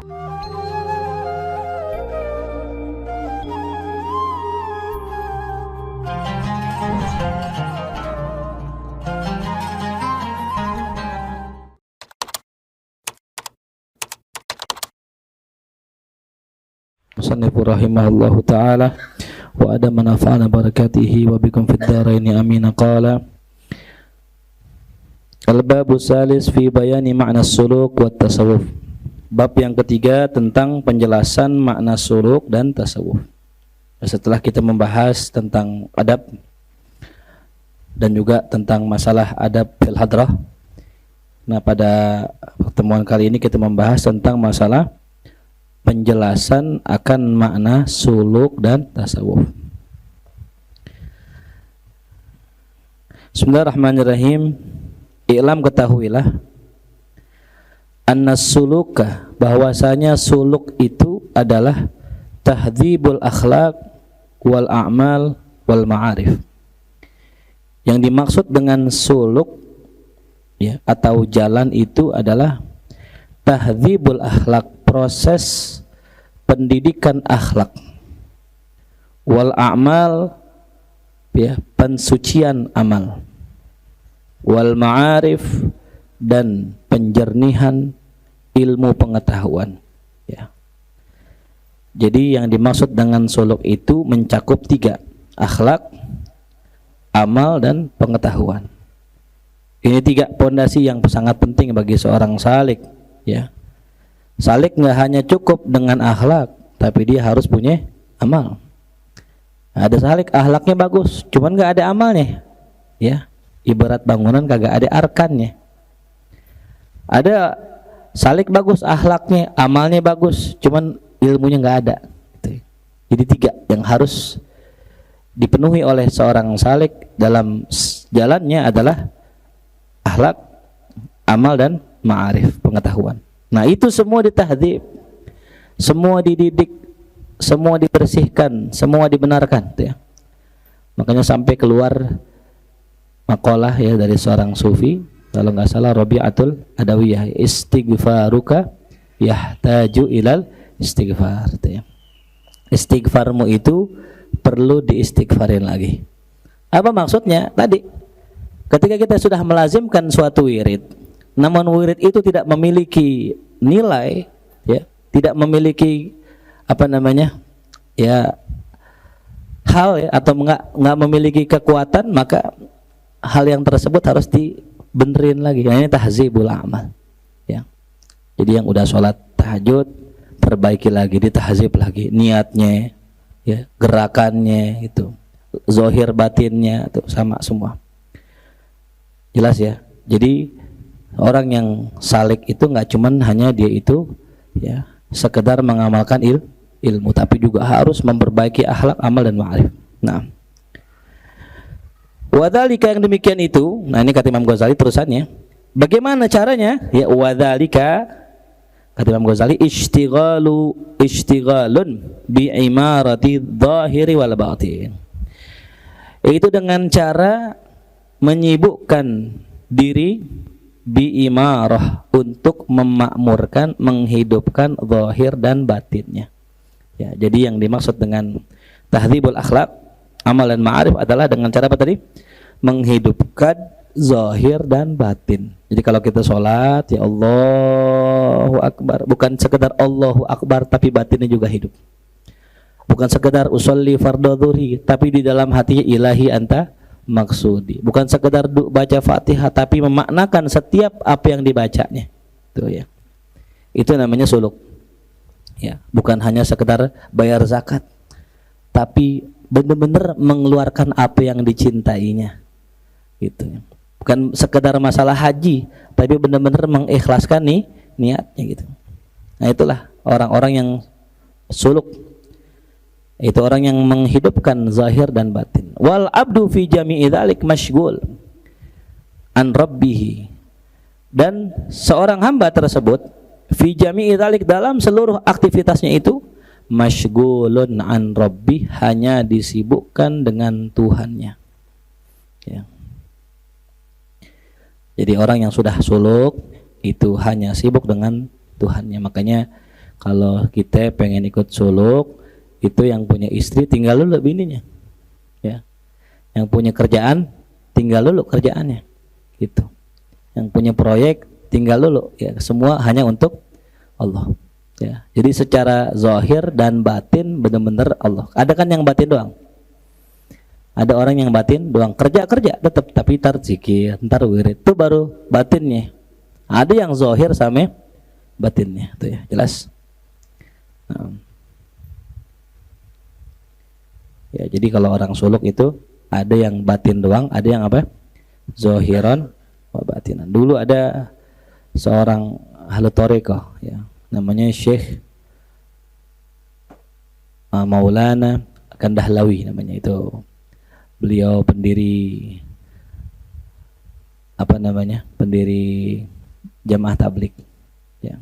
Musannifu rahimahullahu ta'ala wa ada manafa'ana barakatihi wa bikum fid dharaini amin. Qala al-babu salis fi bayani makna suluk wa tasawuf. Bab yang ketiga tentang penjelasan makna suluk dan tasawuf. Setelah kita membahas tentang adab dan juga tentang masalah adab fil hadrah, nah pada pertemuan kali ini kita membahas tentang masalah penjelasan akan makna suluk dan tasawuf. Bismillahirrahmanirrahim. I'lam, ketahuilah, anna suluka, bahwasanya suluk itu adalah tahdzibul akhlaq wal a'mal wal ma'arif. Yang dimaksud dengan suluk ya atau jalan itu adalah tahdzibul akhlaq, proses pendidikan akhlak, wal a'mal ya pensucian amal, wal ma'arif dan penjernihan ilmu pengetahuan ya. Jadi yang dimaksud dengan suluk itu mencakup tiga: akhlak, amal dan pengetahuan. Ini tiga pondasi yang sangat penting bagi seorang salik ya. Salik nggak hanya cukup dengan akhlak, tapi dia harus punya amal. Ada salik akhlaknya bagus, cuman nggak ada amalnya, ya. Ibarat bangunan kagak ada arkannya. Ada salik bagus akhlaknya, amalnya bagus, cuman ilmunya nggak ada. Jadi tiga yang harus dipenuhi oleh seorang salik dalam jalannya adalah akhlak, amal dan ma'arif, pengetahuan. Nah itu semua ditahdzib, semua dididik, semua dibersihkan, semua dibenarkan ya. Makanya sampai keluar makalah ya dari seorang sufi, kalau nggak salah Rabi'atul Adawiyah, istighfaruka yahtaju ilal istighfar ya. Istighfarmu itu perlu diistighfarin lagi. Apa maksudnya? Tadi ketika kita sudah melazimkan suatu wirid, namun wirid itu tidak memiliki nilai ya, tidak memiliki apa namanya ya hal ya, atau nggak memiliki kekuatan, maka hal yang tersebut harus dibenerin lagi. Nah, ini tahzibul amal ya. Jadi yang udah sholat tahajud perbaiki lagi, ditahzib lagi niatnya ya, gerakannya itu, zahir batinnya itu sama semua. Jelas ya. Jadi orang yang salik itu nggak cuman hanya dia itu ya sekedar mengamalkan ilmu, tapi juga harus memperbaiki akhlak, amal dan ma'arif. Nah, wadzalika, yang demikian itu, nah ini kata Imam Ghazali terusannya. Bagaimana caranya? Ya wadzalika, kata Imam Ghazali, ishtighalun bi imarati dhahiri wal batin. Itu dengan cara menyibukkan diri bi imarah, untuk memakmurkan, menghidupkan zahir dan batinnya. Ya, jadi yang dimaksud dengan tahdzibul akhlak, amal dan ma'arif adalah dengan cara apa tadi? Menghidupkan zahir dan batin. Jadi kalau kita sholat ya Allahu Akbar, bukan sekedar Allahu Akbar tapi batinnya juga hidup. Bukan sekedar usolli fardhu dhuhri, tapi di dalam hatinya ilahi anta maksudi. Bukan sekedar baca Fatihah, tapi memaknakan setiap apa yang dibacanya. Itu ya. Itu namanya suluk. Ya, bukan hanya sekedar bayar zakat, tapi benar-benar mengeluarkan apa yang dicintainya. Gitu ya. Bukan sekedar masalah haji, tapi benar-benar mengikhlaskan nih niatnya gitu. Nah, itulah orang-orang yang suluk. Itu orang yang menghidupkan zahir dan batin. Wal abdu fi jami'i dzalik masyghul an rabbih. Dan seorang hamba tersebut fi jami'i dzalik, dalam seluruh aktivitasnya itu, masyghulun an rabbih, hanya disibukkan dengan Tuhannya. Ya. Jadi orang yang sudah suluk itu hanya sibuk dengan Tuhannya. Makanya Kalau kita pengen ikut suluk, itu yang punya istri tinggal dulu bininya, ya. Yang punya kerjaan tinggal dulu kerjaannya, gitu. Yang punya proyek tinggal dulu, ya. Semua hanya untuk Allah, ya. Jadi secara zahir dan batin benar-benar Allah. Ada kan yang batin doang? Ada orang yang batin doang, kerja tetap, tapi tar zikir, ntar wirid, itu baru batinnya. Ada yang zahir sama batinnya, tuh ya, jelas. Ya, jadi kalau orang suluk itu ada yang batin doang, ada yang apa? Zahiran wa batinan. Dulu ada seorang ahli thariqah, ya, namanya Syekh Maulana Kandahlawi namanya itu. Beliau pendiri pendiri Jamaah Tabligh, ya.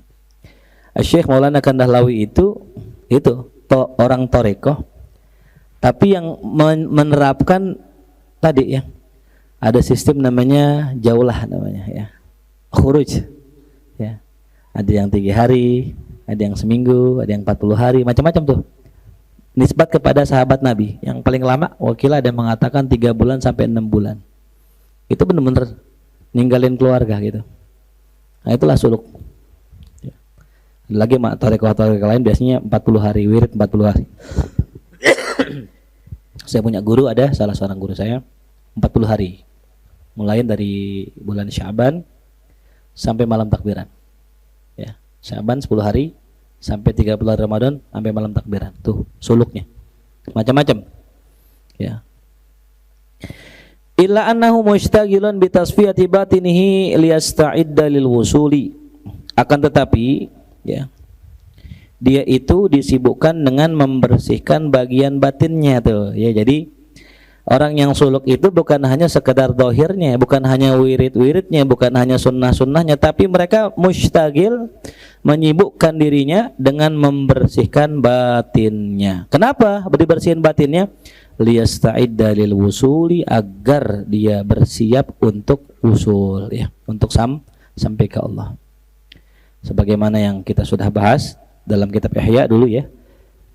Syekh Maulana Kandahlawi itu orang thariqah, tapi yang menerapkan tadi, ya, ada sistem namanya jaulah namanya, ya, khuruj, ya. Ada yang 3 hari, ada yang seminggu, ada yang 40 hari, macam-macam tuh. Nisbat kepada sahabat Nabi. Yang paling lama wakil ada yang mengatakan 3 bulan sampai 6 bulan. Itu benar-benar ninggalin keluarga gitu. Nah, itulah suluk. Ya. Lagi thariqah lain biasanya 40 hari, wirid 40 hari. Saya punya guru, ada salah seorang guru saya 40 hari, mulai dari bulan Syaban sampai malam takbiran, ya. Syaban 10 hari sampai 30 hari Ramadan sampai malam takbiran, tuh suluknya macam-macam, ya. Illa annahu mustaghilun bi tasfiyati batinihi liyasta'idda lil wusuli. Akan tetapi, ya, dia itu disibukkan dengan membersihkan bagian batinnya tuh, ya. Jadi orang yang suluk itu bukan hanya sekedar dohirnya, bukan hanya wirid-wiridnya, bukan hanya sunnah-sunnahnya, tapi mereka mustagil, menyibukkan dirinya dengan membersihkan batinnya. Kenapa dibersihin batinnya? Liyasta'idda lil wusuli, agar dia bersiap untuk usul, ya, untuk sampai ke Allah. Sebagaimana yang kita sudah bahas dalam kitab Ihya dulu, ya.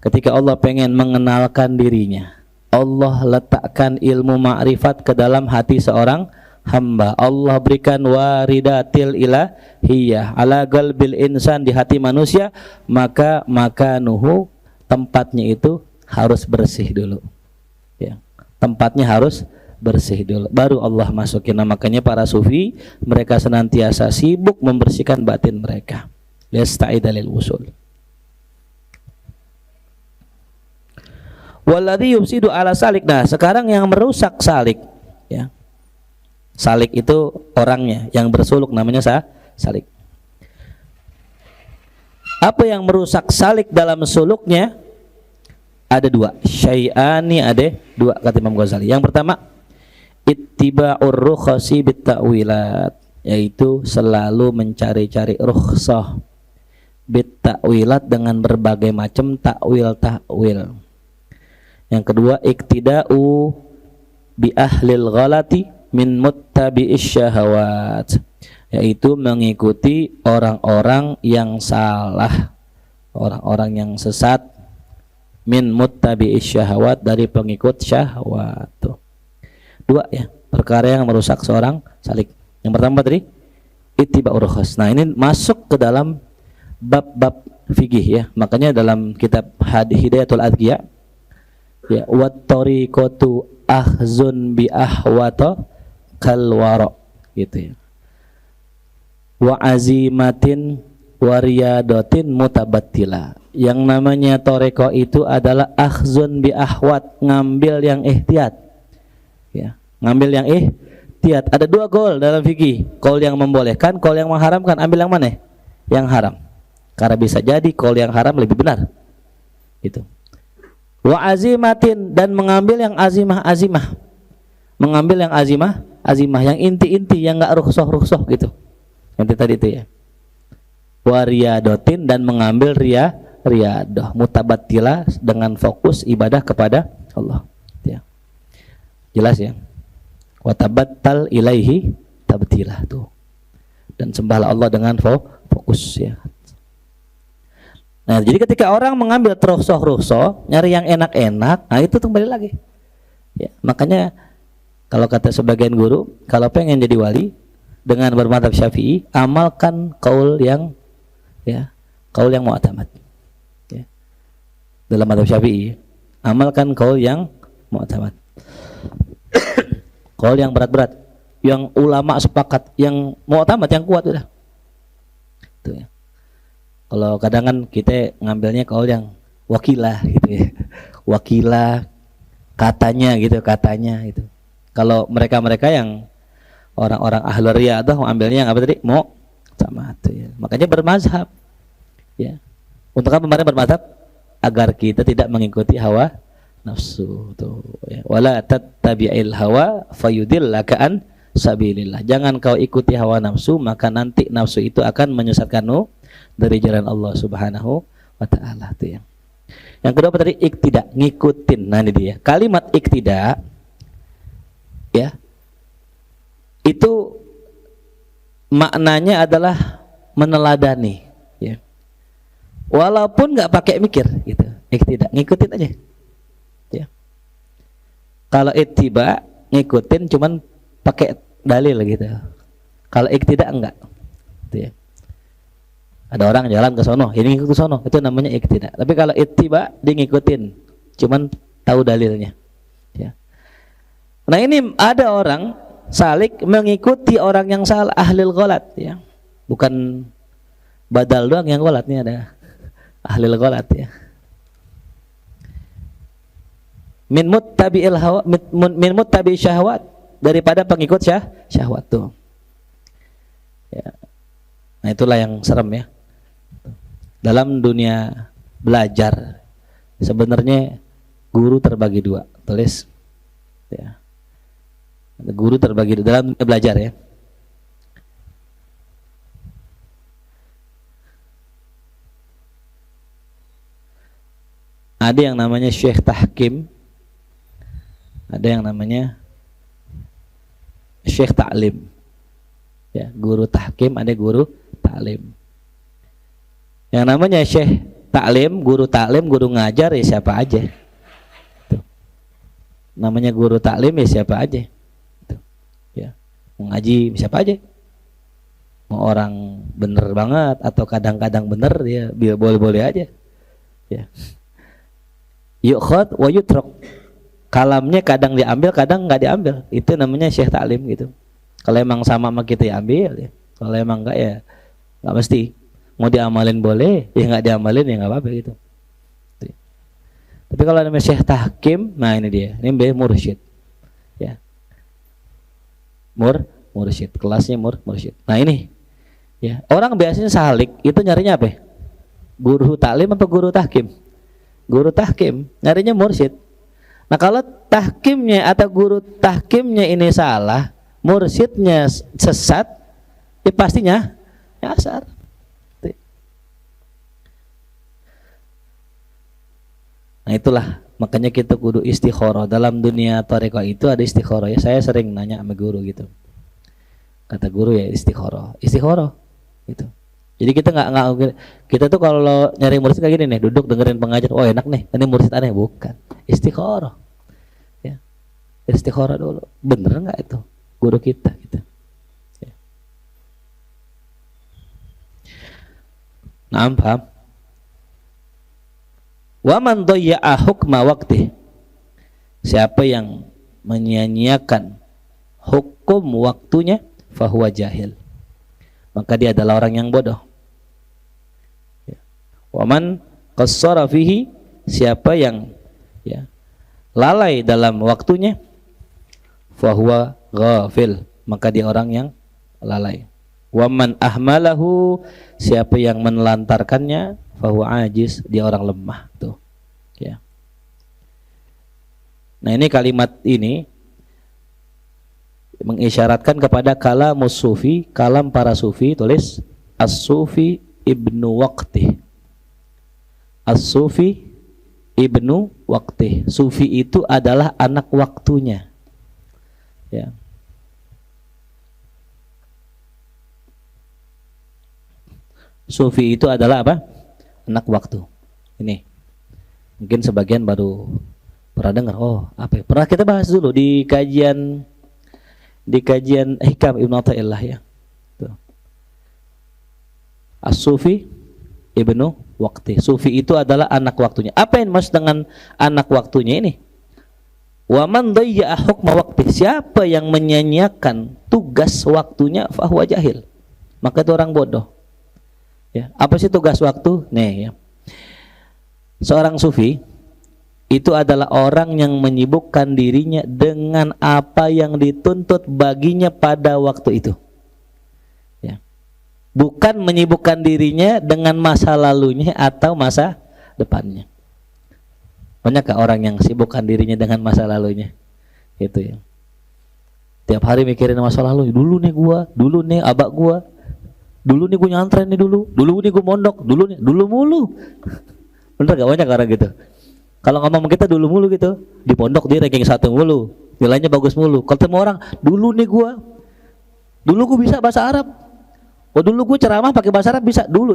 Ketika Allah pengen mengenalkan dirinya, Allah letakkan ilmu ma'rifat ke dalam hati seorang hamba. Allah berikan waridatil ilahiyah ala qalbil insan, di hati manusia, maka makanuhu, tempatnya itu harus bersih dulu, ya. Tempatnya harus bersih dulu, baru Allah masukin. Nah, makanya para sufi mereka senantiasa sibuk membersihkan batin mereka. Yasta'idza lil wusul. Walladzi yufsidu ala salik. Nah, sekarang yang merusak salik, ya. Salik itu orangnya, yang bersuluk namanya salik. Apa yang merusak salik dalam suluknya? Ada 2. Syai'ani, ada 2 kata Imam Ghazali. Yang pertama, ittiba'ur rukhasi bit ta'wilat, yaitu selalu mencari-cari rukhsah bit ta'wilat, dengan berbagai macam takwil. Yang kedua, iktida'u bi ahlil ghalati min muttabi'is syahawat, yaitu mengikuti orang-orang yang salah, orang-orang yang sesat, min muttabi'is syahawat, dari pengikut syahwat. Tuh 2, ya, perkara yang merusak seorang salik. Yang pertama tadi ittiba'ur rukhas. Nah, ini masuk ke dalam bab-bab fikih, ya. Makanya dalam kitab Hidayatul Adqiya, ya, wat tariqatu ahzun bi ahwata kal wara, gitu, ya. Wa azimatin wariyadatin mutabattila. Yang namanya tariqah itu adalah ahzun bi ahwat, ngambil yang ihtiyat, ya, ngambil yang ihtiyat. Ada 2 qaul dalam fikih, qaul yang membolehkan, qaul yang mengharamkan. Ambil yang mana? Yang haram, karena bisa jadi qaul yang haram lebih benar, gitu. Wa azimatin, dan mengambil yang azimah, mengambil yang azimah, yang inti-inti, yang enggak rukhsah gitu. Nanti tadi itu, ya. Wa riyadatin, dan mengambil riyadah, mutabattila, dengan fokus ibadah kepada Allah, ya. Jelas, ya. Wa tabattal ilaihi tabtila, tuh. Dan sembahlah Allah dengan fokus, ya. Nah, jadi ketika orang mengambil rukhsah, nyari yang enak-enak, nah itu tuh kembali lagi. Ya, makanya kalau kata sebagian guru, kalau pengen jadi wali dengan bermadzhab Syafi'i, amalkan kaul yang mu'tamad. Ya. Dalam madzhab Syafi'i, amalkan kaul yang mu'tamad. Kaul yang berat-berat, yang ulama sepakat, yang mu'tamad, yang kuat udah. Tuh ya. Kalau kadang kan kita ngambilnya kaul yang wakilah gitu ya. Wakilah katanya gitu. Kalau mereka yang orang-orang ahlu riyadhah ambilnya yang apa tadi? Mu'tamad ya. Makanya bermazhab. Ya. Untuk apa kemarin bermazhab? Agar kita tidak mengikuti hawa nafsu tuh ya. Wala tattabi'il hawa fayudillaka an sabilillah. Jangan kau ikuti hawa nafsu, maka nanti nafsu itu akan menyesatkanmu dari jalan Allah Subhanahu wa taala tuh ya. Yang kedua apa tadi? Iktida, ngikutin. Nah ini dia. Kalimat iktida ya. Itu maknanya adalah meneladani ya. Walaupun enggak pakai mikir gitu. Iktida, ngikutin aja. Ya. Kalau ittiba ngikutin cuman pakai dalil gitu. Kalau iktida enggak. Gitu ya. Ada orang jalan ke sono, ini ngikut ke sono, itu namanya iktida. Tapi kalau ittiba dia ngikutin, cuman tahu dalilnya. Ya. Nah ini ada orang salik mengikuti orang yang salah, ahlil ghalat ya. Bukan badal doang yang ghalat, nih ada ahlil ghalat ya. Min muttabi'il hawa, min muttabi' syahwat, daripada pengikut syahwat tuh. Ya. Nah itulah yang serem ya. Dalam dunia belajar sebenarnya guru terbagi dua, tulis ya. Guru terbagi dalam belajar ya. Ada yang namanya Syekh Tahkim, ada yang namanya Syekh Ta'lim. Ya, guru tahkim, ada guru ta'lim. Yang namanya Syekh Ta'lim, guru ngajar ya siapa aja. Tuh. Namanya guru ta'lim ya siapa aja. Tuh. Ya. Mau ngaji siapa aja. Mau orang bener banget atau kadang-kadang bener ya boleh-boleh aja. Ya. Yukhad wa yutrok. Kalamnya kadang diambil, kadang nggak diambil. Itu namanya Syekh Ta'lim gitu. Kalau emang sama kita ya ambil ya. Kalau emang enggak ya nggak mesti. Mau diamalin boleh, ya nggak diamalin ya nggak apa-apa gitu. Tapi kalau namanya Syekh Tahkim, nah ini dia, ini mursyid, ya, mursyid, kelasnya mursyid. Nah ini, ya orang biasanya salik itu nyarinya apa? Guru taklim apa guru tahkim? Guru tahkim, nyarinya mursyid. Nah kalau tahkimnya atau guru tahkimnya ini salah, mursyidnya sesat, ya pastinya nyasar. Nah itulah makanya kita kudu istikharah. Dalam dunia thariqah itu ada istikharah ya. Saya sering nanya sama guru gitu. Kata guru ya istikharah gitu. Jadi kita nggak kita tuh kalau nyari mursyid kayak gini nih, duduk dengerin pengajar, oh enak nih, ini mursyid aneh, bukan. Istikharah. Ya. Istikharah dulu. Bener nggak itu guru kita gitu. Ya. Nah, paham? Wa man dhayya'a hukma waqti. Siapa yang menyia-nyiakan hukum waktunya fahuwa jahil. Maka dia adalah orang yang bodoh. Wa man qassara fihi, siapa yang ya lalai dalam waktunya fahuwa ghafil, maka dia orang yang lalai. Wa man ahmalahu, siapa yang menelantarkannya fahuwa ajiz, dia orang lemah tuh ya. Nah ini kalimat ini mengisyaratkan kepada kalamus sufi, kalam para sufi. Tulis as-sufi ibnu waqti, as-sufi ibnu waqti. Sufi itu adalah anak waktunya ya. Sufi itu adalah apa? Anak waktu. Ini mungkin sebagian baru pernah dengar. Oh, apa ya? Pernah kita bahas dulu di kajian Hikam Ibnu Athaillah ya. Tuh. As-Sufi Ibnu Waqti. Sufi itu adalah anak waktunya. Apa yang dimaksud dengan anak waktunya ini? Wa man dayya'a hukma waqti. Siapa yang menyanyiakan tugas waktunya fahuwa jahil. Maka itu orang bodoh. Ya, apa sih tugas waktu? Nih ya. Seorang sufi itu adalah orang yang menyibukkan dirinya dengan apa yang dituntut baginya pada waktu itu. Ya. Bukan menyibukkan dirinya dengan masa lalunya atau masa depannya. Banyakkah orang yang sibukkan dirinya dengan masa lalunya? Gitu ya. Tiap hari mikirin masa lalu. Dulu nih gua, dulu nih abak gua, dulu nih gua nyantren nih dulu nih gua mondok, dulu mulu. Bener gak banyak orang gitu? Kalau ngomong kita dulu mulu gitu, di pondok dia ranking 1 mulu, nilainya bagus mulu. Kalau ketemu orang, dulu gua bisa bahasa Arab. Oh dulu gua ceramah pakai bahasa Arab bisa. Dulu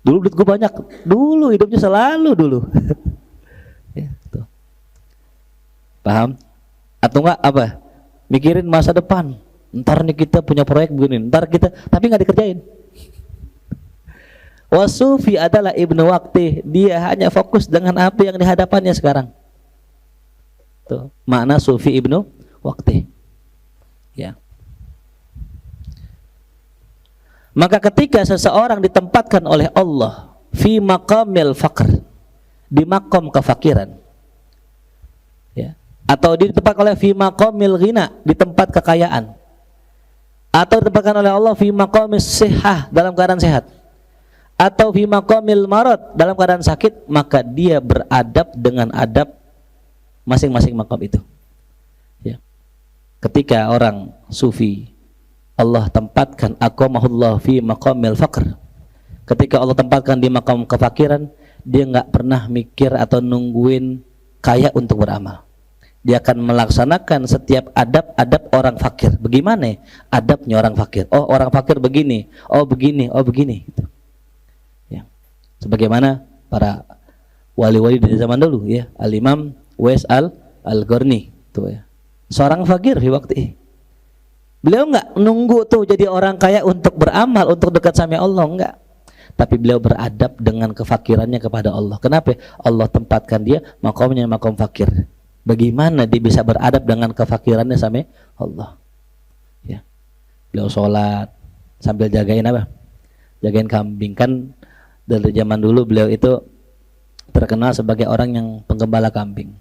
duit gue banyak, dulu hidupnya selalu dulu. Ya, tuh. Paham? Atau enggak apa? Mikirin masa depan. Ntar nih kita punya proyek begini, ntar kita, tapi nggak dikerjain. Wasufi adalah ibnu waqti, dia hanya fokus dengan apa yang dihadapannya sekarang. Tuh, makna sufi ibnu waqti. Ya. Maka ketika seseorang ditempatkan oleh Allah fi maqamil faqr, di makom kefakiran, ya, atau ditempatkan oleh fi maqamil ghina, di tempat kekayaan, atau ditempatkan oleh Allah fi maqamis sihah, dalam keadaan sehat, atau fi maqamil marad, dalam keadaan sakit, maka dia beradab dengan adab masing-masing makom itu. Ya. Ketika orang sufi Allah tempatkan aqamahullah fi maqamil faqr. Ketika Allah tempatkan di makam kefakiran, dia nggak pernah mikir atau nungguin kaya untuk beramal. Dia akan melaksanakan setiap adab-adab orang fakir. Bagaimana adabnya orang fakir? Oh, orang fakir begini. Oh, begini. Oh, begini gitu. Ya. Sebagaimana para wali-wali dari zaman dulu ya, Al-Imam Uwais Al-Qarni itu ya. Seorang fakir di waktu itu. Beliau enggak nunggu tuh jadi orang kaya untuk beramal, untuk dekat sama Allah, enggak. Tapi beliau beradab dengan kefakirannya kepada Allah. Kenapa? Allah tempatkan dia makamnya makom fakir. Bagaimana dia bisa beradab dengan kefakirannya sama Allah? Ya. Beliau sholat sambil jagain apa? Jagain kambing. Kan dari zaman dulu beliau itu terkenal sebagai orang yang penggembala kambing.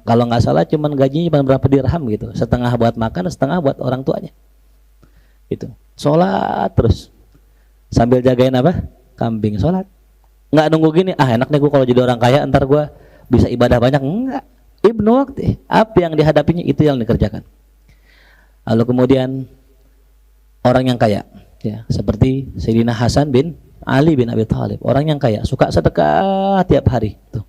Kalau nggak salah cuman gajinya cuma berapa dirham gitu, setengah buat makan, setengah buat orang tuanya. Gitu. Sholat terus sambil jagain apa? Kambing. Sholat. Nggak nunggu gini, enak nih gue kalau jadi orang kaya ntar gue bisa ibadah banyak. Enggak. Ibnu waqti, apa yang dihadapinya itu yang dikerjakan. Lalu kemudian orang yang kaya, ya, seperti Sayyidina Hasan bin Ali bin Abi Thalib, orang yang kaya, suka sedekah tiap hari. Tuh.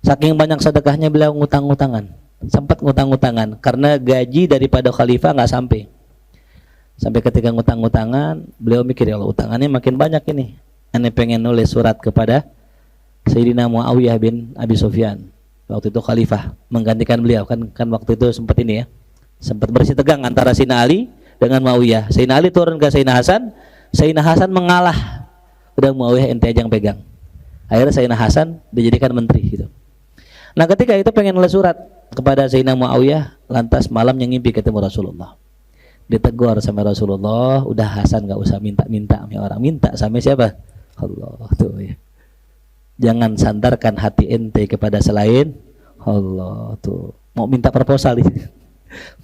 Saking banyak sedekahnya beliau ngutang-ngutangan, sempat ngutang-ngutangan karena gaji daripada khalifah nggak sampai. Sampai ketika ngutang-ngutangan, beliau mikir, ya Allah, utangannya makin banyak ini. Ane pengen nulis surat kepada Sayyidina Muawiyah bin Abi Sufyan. Waktu itu khalifah menggantikan beliau, kan waktu itu sempat ini ya, sempat bersih tegang antara Sayyidina Ali dengan Muawiyah. Sayyidina Ali turun ke Sayyidina Hasan mengalah. Udah Muawiyah ente aja yang pegang. Akhirnya Sayyidina Hasan dijadikan menteri gitu. Nah ketika itu pengen nulis surat kepada Sayyidina Muawiyah, lantas malam yang ngimpi ketemu Rasulullah. Ditegur sama Rasulullah, udah Hasan gak usah minta-minta sama orang, minta sama siapa? Allah tuh ya. Jangan sandarkan hati ente kepada selain Allah tuh. Mau minta proposal ini.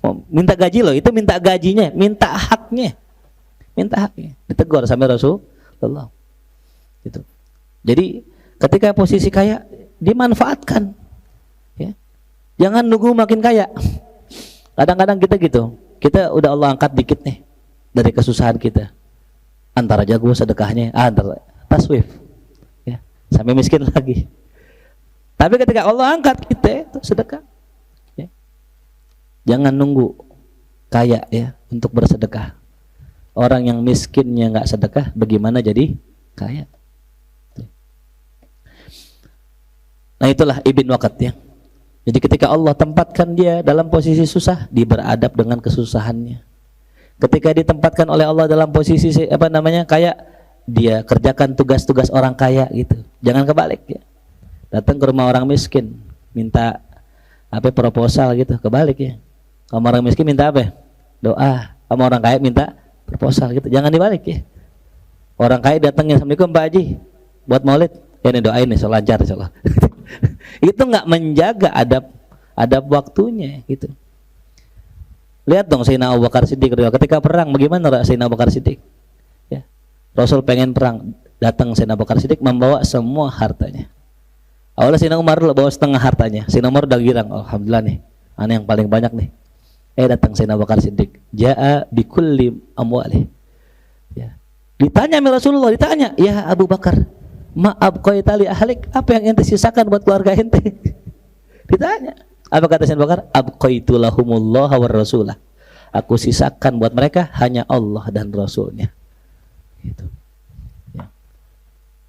Mau minta gaji loh, itu minta gajinya, minta haknya. Minta haknya. Ditegur sama Rasulullah. Gitu. Jadi ketika posisi kaya dimanfaatkan. Ya. Jangan nunggu makin kaya. Kadang-kadang kita gitu. Kita udah Allah angkat dikit nih dari kesusahan kita. Antara jago sedekahnya, antara taswif. Ya, sampai miskin lagi. Tapi ketika Allah angkat kita itu sedekah. Ya. Jangan nunggu kaya ya untuk bersedekah. Orang yang miskinnya nggak sedekah, bagaimana jadi kaya. Nah itulah ibn waqt ya. Jadi ketika Allah tempatkan dia dalam posisi susah, dia beradab dengan kesusahannya. Ketika ditempatkan oleh Allah dalam posisi kaya, dia kerjakan tugas-tugas orang kaya gitu. Jangan kebalik ya. Datang ke rumah orang miskin, minta proposal gitu, kebalik ya. Kalau orang miskin minta apa? Doa. Sama orang kaya minta proposal gitu. Jangan dibalik ya. Orang kaya datangnya, Assalamualaikum Pak Haji, buat maulid. Ya nih doain nih, so lancar insyaallah. Itu nggak menjaga adab waktunya gitu. Lihat dong Sayyidina Abu Bakar Siddiq ketika perang, bagaimana Sayyidina Abu Bakar Siddiq ya. Rasul pengen perang, datang Sayyidina Abu Bakar Siddiq membawa semua hartanya. Awalnya Sayyidina Umar bawa setengah hartanya. Sayyidina Umar udah girang, alhamdulillah nih, aneh yang paling banyak nih. Datang Sayyidina Abu Bakar Siddiq, jaa bikulli amwalih ya. Ditanya sama Rasulullah, ditanya, ya Abu Bakar, maaf qaita li ahlik, apa yang ente sisakan buat keluarga ente? Ditanya. Apa kata Sayyidina Abu Bakar? Abqaitu lahumullah war rasulah. Aku sisakan buat mereka hanya Allah dan Rasulnya. Gitu. Ya.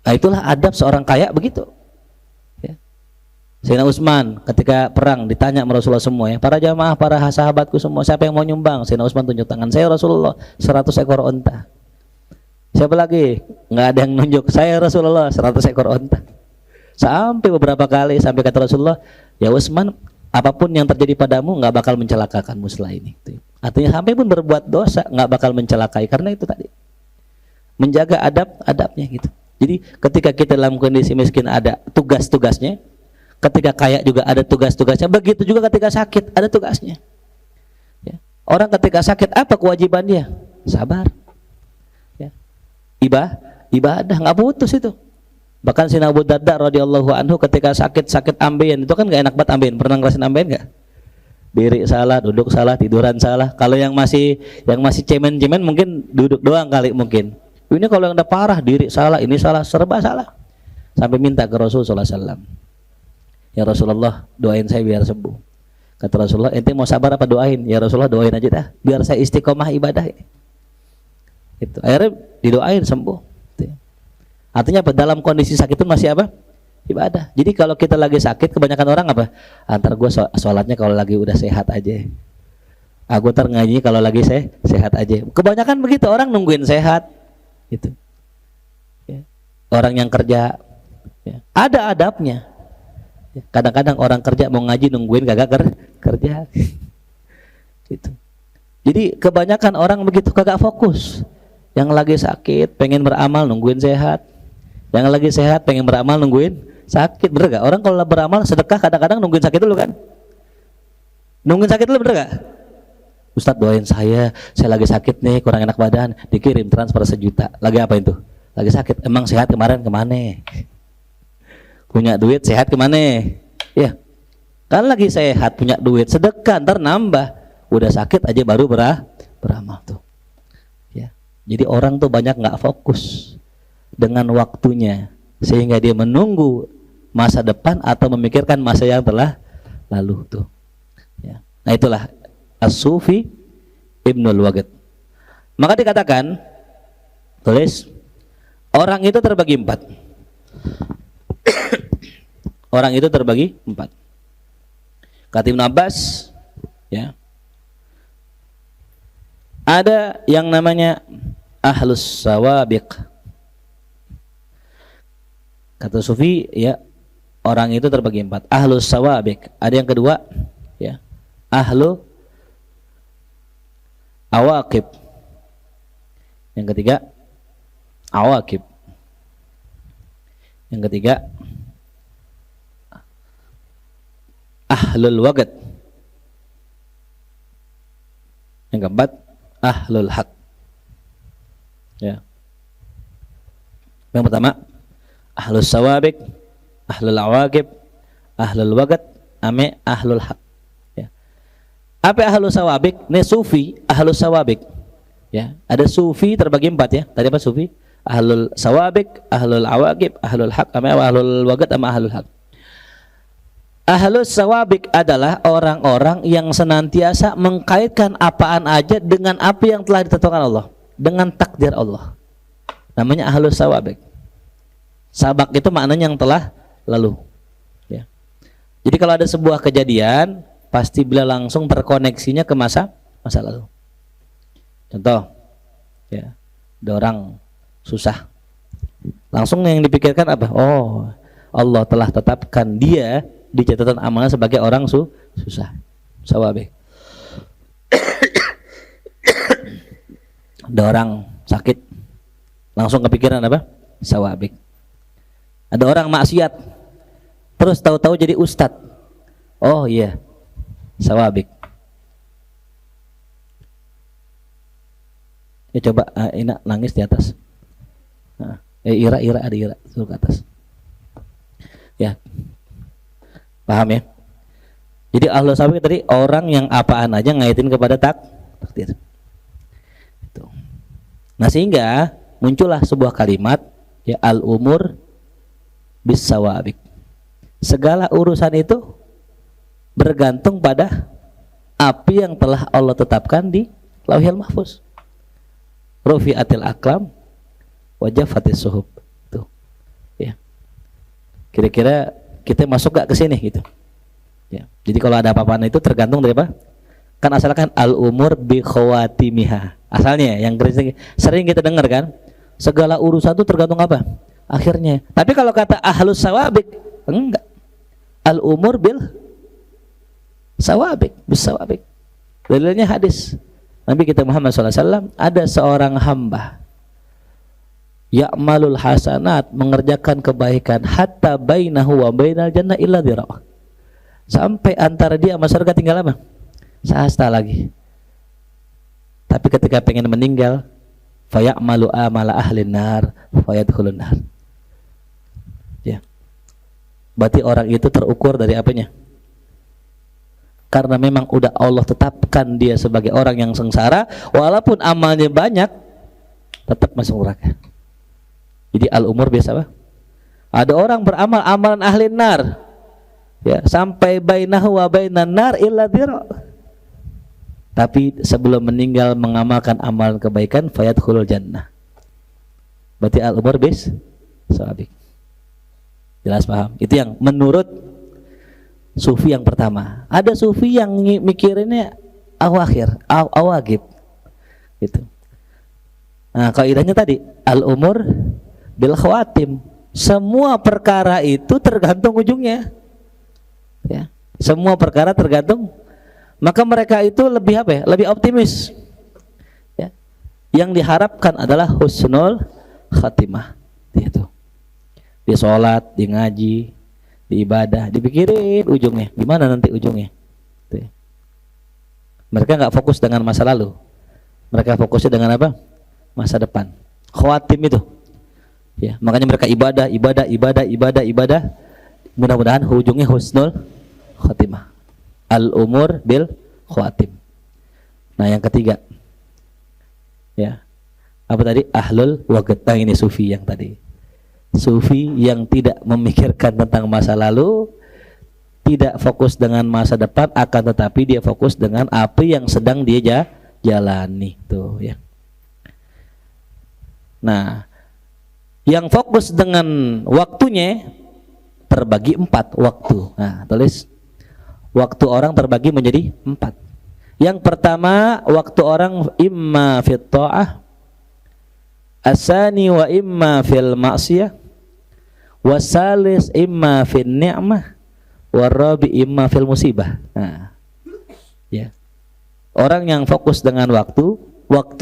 Nah itulah adab seorang kaya begitu. Ya. Sayyidina Utsman ketika perang ditanya sama Rasulullah semua ya, para jamaah, para sahabatku semua, siapa yang mau nyumbang? Sayyidina Utsman tunjuk tangan, saya Rasulullah 100 ekor onta. Siapa lagi? Nggak ada yang nunjuk, saya Rasulullah 100 ekor onta. Sampai beberapa kali sampai kata Rasulullah, ya Utsman, apapun yang terjadi padamu nggak bakal mencelakakanmu setelah ini. Artinya sampai pun berbuat dosa nggak bakal mencelakai, karena itu tadi menjaga adabnya gitu. Jadi ketika kita dalam kondisi miskin ada tugas-tugasnya, ketika kaya juga ada tugas-tugasnya, begitu juga ketika sakit ada tugasnya. Ya. Orang ketika sakit apa kewajiban dia? Sabar. Ya. Ibadah nggak putus itu. Bahkan Sayyidina Abu Darda radhiyallahu anhu ketika sakit ambeien, itu kan gak enak banget ambeien. Pernah ngerasain ambeien gak? Diri salah, duduk salah, tiduran salah. Kalau yang masih cemen-cemen mungkin duduk doang kali mungkin. Ini kalau yang udah parah, diri salah, ini salah, serba salah. Sampai minta ke Rasulullah SAW, ya Rasulullah doain saya biar sembuh. Kata Rasulullah, ente mau sabar apa doain? Ya Rasulullah doain aja dah, biar saya istiqomah ibadah ini. Itu. Akhirnya didoain sembuh. Artinya apa? Dalam kondisi sakit itu masih apa? Ibadah. Jadi kalau kita lagi sakit, kebanyakan orang apa? Antar gue sholatnya kalau lagi udah sehat aja. Aku ntar ngaji kalau lagi sehat aja. Kebanyakan begitu, orang nungguin sehat. Gitu. Ya. Orang yang kerja, ya. Ada adabnya. Ya. Kadang-kadang orang kerja mau ngaji nungguin kagak kerja. Gitu. Jadi kebanyakan orang begitu, kagak fokus. Yang lagi sakit pengen beramal nungguin sehat. Yang lagi sehat pengen beramal nungguin sakit, bener gak? Orang kalau beramal sedekah kadang-kadang nungguin sakit dulu kan? Nungguin sakit dulu, bener gak? Ustadz doain saya lagi sakit nih, kurang enak badan, dikirim transfer 1 juta. Lagi apa itu? Lagi sakit. Emang sehat kemarin kemana? Punya duit sehat kemana? Ya, kan lagi sehat punya duit, sedekah ntar nambah. Udah sakit aja baru beramal tuh. Ya, jadi orang tuh banyak nggak fokus dengan waktunya, sehingga dia menunggu masa depan atau memikirkan masa yang telah lalu tuh. Ya. Nah itulah As-Sufi Ibnul Waqt. Maka dikatakan, tulis, orang itu terbagi 4. Orang itu terbagi 4. Kata Ibnu Abbas, ya, ada yang namanya ahlus sawabiq. Kata Sufi, ya, orang itu terbagi 4. Ahlus sawabiq. Ada yang kedua, ya, ahlu awaqib. Yang ketiga, awaqib. Yang ketiga, ahlul waqt. Yang keempat, ahlul haq. Ya. Yang pertama, ahlus sawabiq, ahlul awaqib, ahlul waqt, ame ahlul haq. Ya. Apa ahlus sawabiq? Ini sufi, ahlus sawabiq. Ya, ada sufi terbagi 4 ya. Tadi apa sufi? Ahlul sawabiq, ahlul awaqib, ahlul haq, ame ahlul waqt, ame ahlul haq. Ahlus sawabiq adalah orang-orang yang senantiasa mengkaitkan apaan aja dengan apa yang telah ditentukan Allah, dengan takdir Allah. Namanya ahlus sawabiq. Sabak itu maknanya yang telah lalu. Ya. Jadi kalau ada sebuah kejadian, pasti bila langsung terkoneksinya ke masa lalu. Contoh, ya, ada orang susah. Langsung yang dipikirkan apa? Oh, Allah telah tetapkan dia di catatan amalnya sebagai orang susah. Sawabik. Ada orang sakit, langsung kepikiran apa? Sawabik. Ada orang maksiat, terus tahu-tahu jadi ustadz. Oh iya, sawabik. Ya coba Ina nangis di atas. Ira ada Ira suruh ke atas. Ya, paham ya? Jadi Allah sabik tadi orang yang apaan aja ngaitin kepada takdir. Itu. Nah sehingga muncullah sebuah kalimat ya al-umur bis-sawabik. Segala urusan itu bergantung pada api yang telah Allah tetapkan di Lauhil Mahfuz. Rufi'atil aqlam wa jaffatis suhub. Tuh. Ya. Kira-kira kita masuk gak ke sini gitu. Ya. Jadi kalau ada apa-apaan itu tergantung dari apa? Kan asalkan al-umur bi khawatimiha. Asalnya yang sering kita dengar kan, segala urusan itu tergantung apa? Akhirnya. Tapi kalau kata ahlus sawabik, enggak. Al-umur bil sawabik, bis sawabik. Dalilnya hadis Nabi kita Muhammad SAW, ada seorang hamba ya'malul hasanat, mengerjakan kebaikan, hatta bainahu wa bainal jannah illa dhira'. Sampai antara dia sama surga tinggal apa? Sehasta lagi. Tapi ketika pengen meninggal, faya'malu amala ahlin nar fayadkhulun nar. Ya. Berarti orang itu terukur dari apanya? Karena memang udah Allah tetapkan dia sebagai orang yang sengsara, walaupun amalnya banyak, tetap masuk neraka. Jadi al-umur biasa apa? Ada orang beramal amalan ahli nar, ya, sampai bainahu wa bainan nar illa dhira'. Tapi sebelum meninggal mengamalkan amalan kebaikan, fayadkhulul jannah. Berarti al-umur bis sawabik. Jelas paham? Itu yang menurut sufi yang pertama. Ada sufi yang mikirinnya awakhir, awagib gitu. Nah, kaidahnya tadi al-umur bil khawatim. Semua perkara itu tergantung ujungnya. Ya. Semua perkara tergantung. Maka mereka itu lebih apa ya? Lebih optimis. Ya. Yang diharapkan adalah husnul khatimah. Itu. Dia sholat, dia ngaji, di ibadah, dipikirin ujungnya, gimana nanti ujungnya. Tuh. Mereka nggak fokus dengan masa lalu, mereka fokusnya dengan apa? Masa depan. Khawatim itu, ya. Makanya mereka ibadah. Mudah-mudahan ujungnya husnul khatimah. Al-umur bil khawatim. Nah yang ketiga, ya, apa tadi? Ahlul waqt. Ini sufi yang tadi. Sufi yang tidak memikirkan tentang masa lalu, tidak fokus dengan masa depan, akan tetapi dia fokus dengan apa yang sedang dia jalani tuh ya. Nah, yang fokus dengan waktunya terbagi 4 waktu. Nah, tulis waktu orang terbagi menjadi 4. Yang pertama, waktu orang imma fit ta'ah, asani wa imma fil ma'siyah, wasalis imma fil ni'mah, warabi imma fil musibah. Nah, ya. Orang yang fokus dengan waktu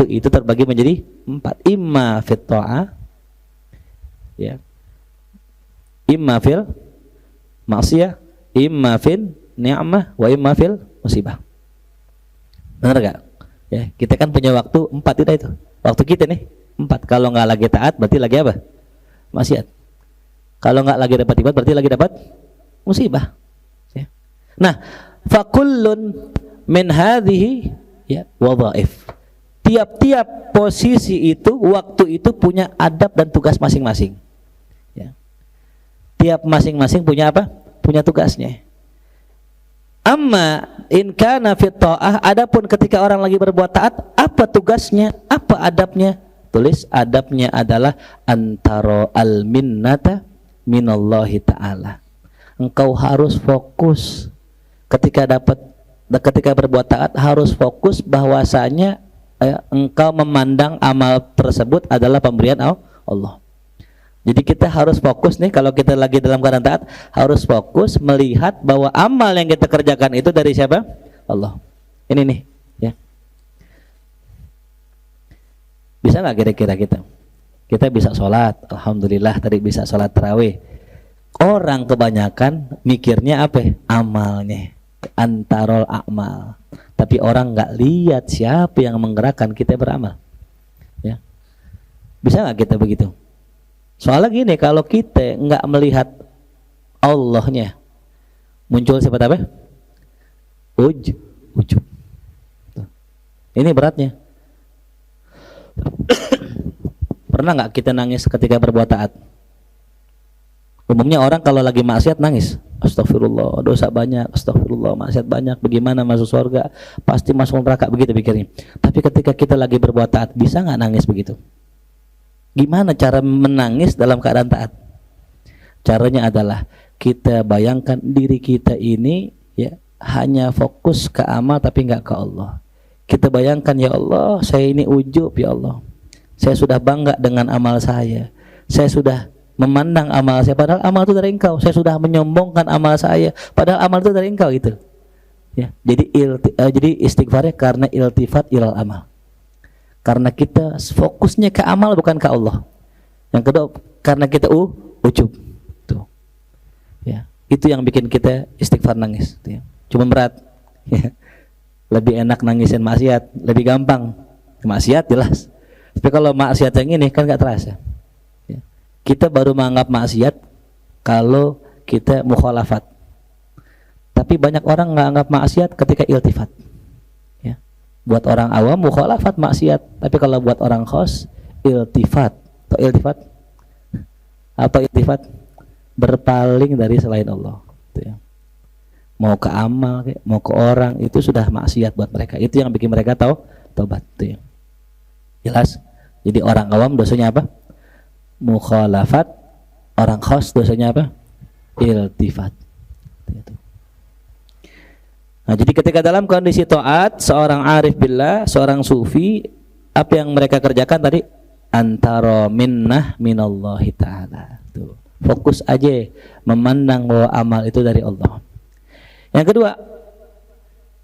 itu terbagi menjadi 4. Imma fit ta'ah, ya. Imma fil ma'siyah, imma fil ni'mah, wa imma fil musibah. Benar gak? Ya, kita kan punya waktu 4 itu. Waktu kita nih 4. Kalau nggak lagi taat berarti lagi apa? Maksiat. Kalau nggak lagi dapat ibadah berarti lagi dapat musibah. Ya. Nah, fakullun min hadhihi ya wadhaif. Tiap-tiap posisi itu, waktu itu punya adab dan tugas masing-masing. Ya. Tiap masing-masing punya apa? Punya tugasnya. Amma in kana fit ta'ah, adapun ketika orang lagi berbuat taat, apa tugasnya, apa adabnya? Tulis adabnya adalah antara al-minnata minallahi ta'ala. Engkau harus fokus ketika berbuat taat, harus fokus bahwasanya engkau memandang amal tersebut adalah pemberian Allah. Jadi kita harus fokus nih, kalau kita lagi dalam keadaan taat, harus fokus melihat bahwa amal yang kita kerjakan itu dari siapa? Allah. Ini nih, ya. Bisa nggak kira-kira kita bisa sholat, alhamdulillah tadi bisa sholat tarawih. Orang kebanyakan mikirnya apa? Amalnya, antarol amal. Tapi orang nggak lihat siapa yang menggerakkan kita beramal. Ya, bisa nggak kita begitu? Soalnya gini, kalau kita nggak melihat Allahnya, muncul seperti apa? Ujub. Ini beratnya. Pernah nggak kita nangis ketika berbuat taat? Umumnya orang kalau lagi maksiat nangis, astagfirullah, dosa banyak, astagfirullah, maksiat banyak, bagaimana masuk surga, pasti masuk neraka, begitu pikirnya. Tapi ketika kita lagi berbuat taat, bisa nggak nangis begitu? Gimana cara menangis dalam keadaan taat? Caranya adalah kita bayangkan diri kita ini ya hanya fokus ke amal tapi nggak ke Allah. Kita bayangkan, ya Allah, saya ini ujub, ya Allah, saya sudah bangga dengan amal saya sudah memandang amal saya, padahal amal itu dari Engkau. Saya sudah menyombongkan amal saya, padahal amal itu dari Engkau itu. Ya, jadi istighfarnya karena iltifat ilal amal. Karena kita fokusnya ke amal bukan ke Allah. Yang kedua, karena kita ujub. Tuh. Ya, itu yang bikin kita istighfar nangis. Tuh, ya. Cuma berat. Ya. Lebih enak nangisin maksiat, lebih gampang. Maksiat jelas. Tapi kalau maksiat yang ini kan nggak terasa. Kita baru menganggap maksiat kalau kita mukhalafat. Tapi banyak orang nggak anggap maksiat ketika iltifat. Ya. Buat orang awam mukhalafat maksiat, tapi kalau buat orang khos iltifat atau iltifat berpaling dari selain Allah. Gitu ya. Mau ke amal, mau ke orang, itu sudah maksiat buat mereka. Itu yang bikin mereka taubat. Gitu ya. Jelas? Jadi orang awam dosanya apa? Mukhalafat. Orang khos dosanya apa? Iltifat. Nah, jadi ketika dalam kondisi taat, seorang arif billah, seorang sufi, apa yang mereka kerjakan tadi? Antara minnah minallahi ta'ala. Tuh. Fokus aja memandang bahwa amal itu dari Allah. Yang kedua,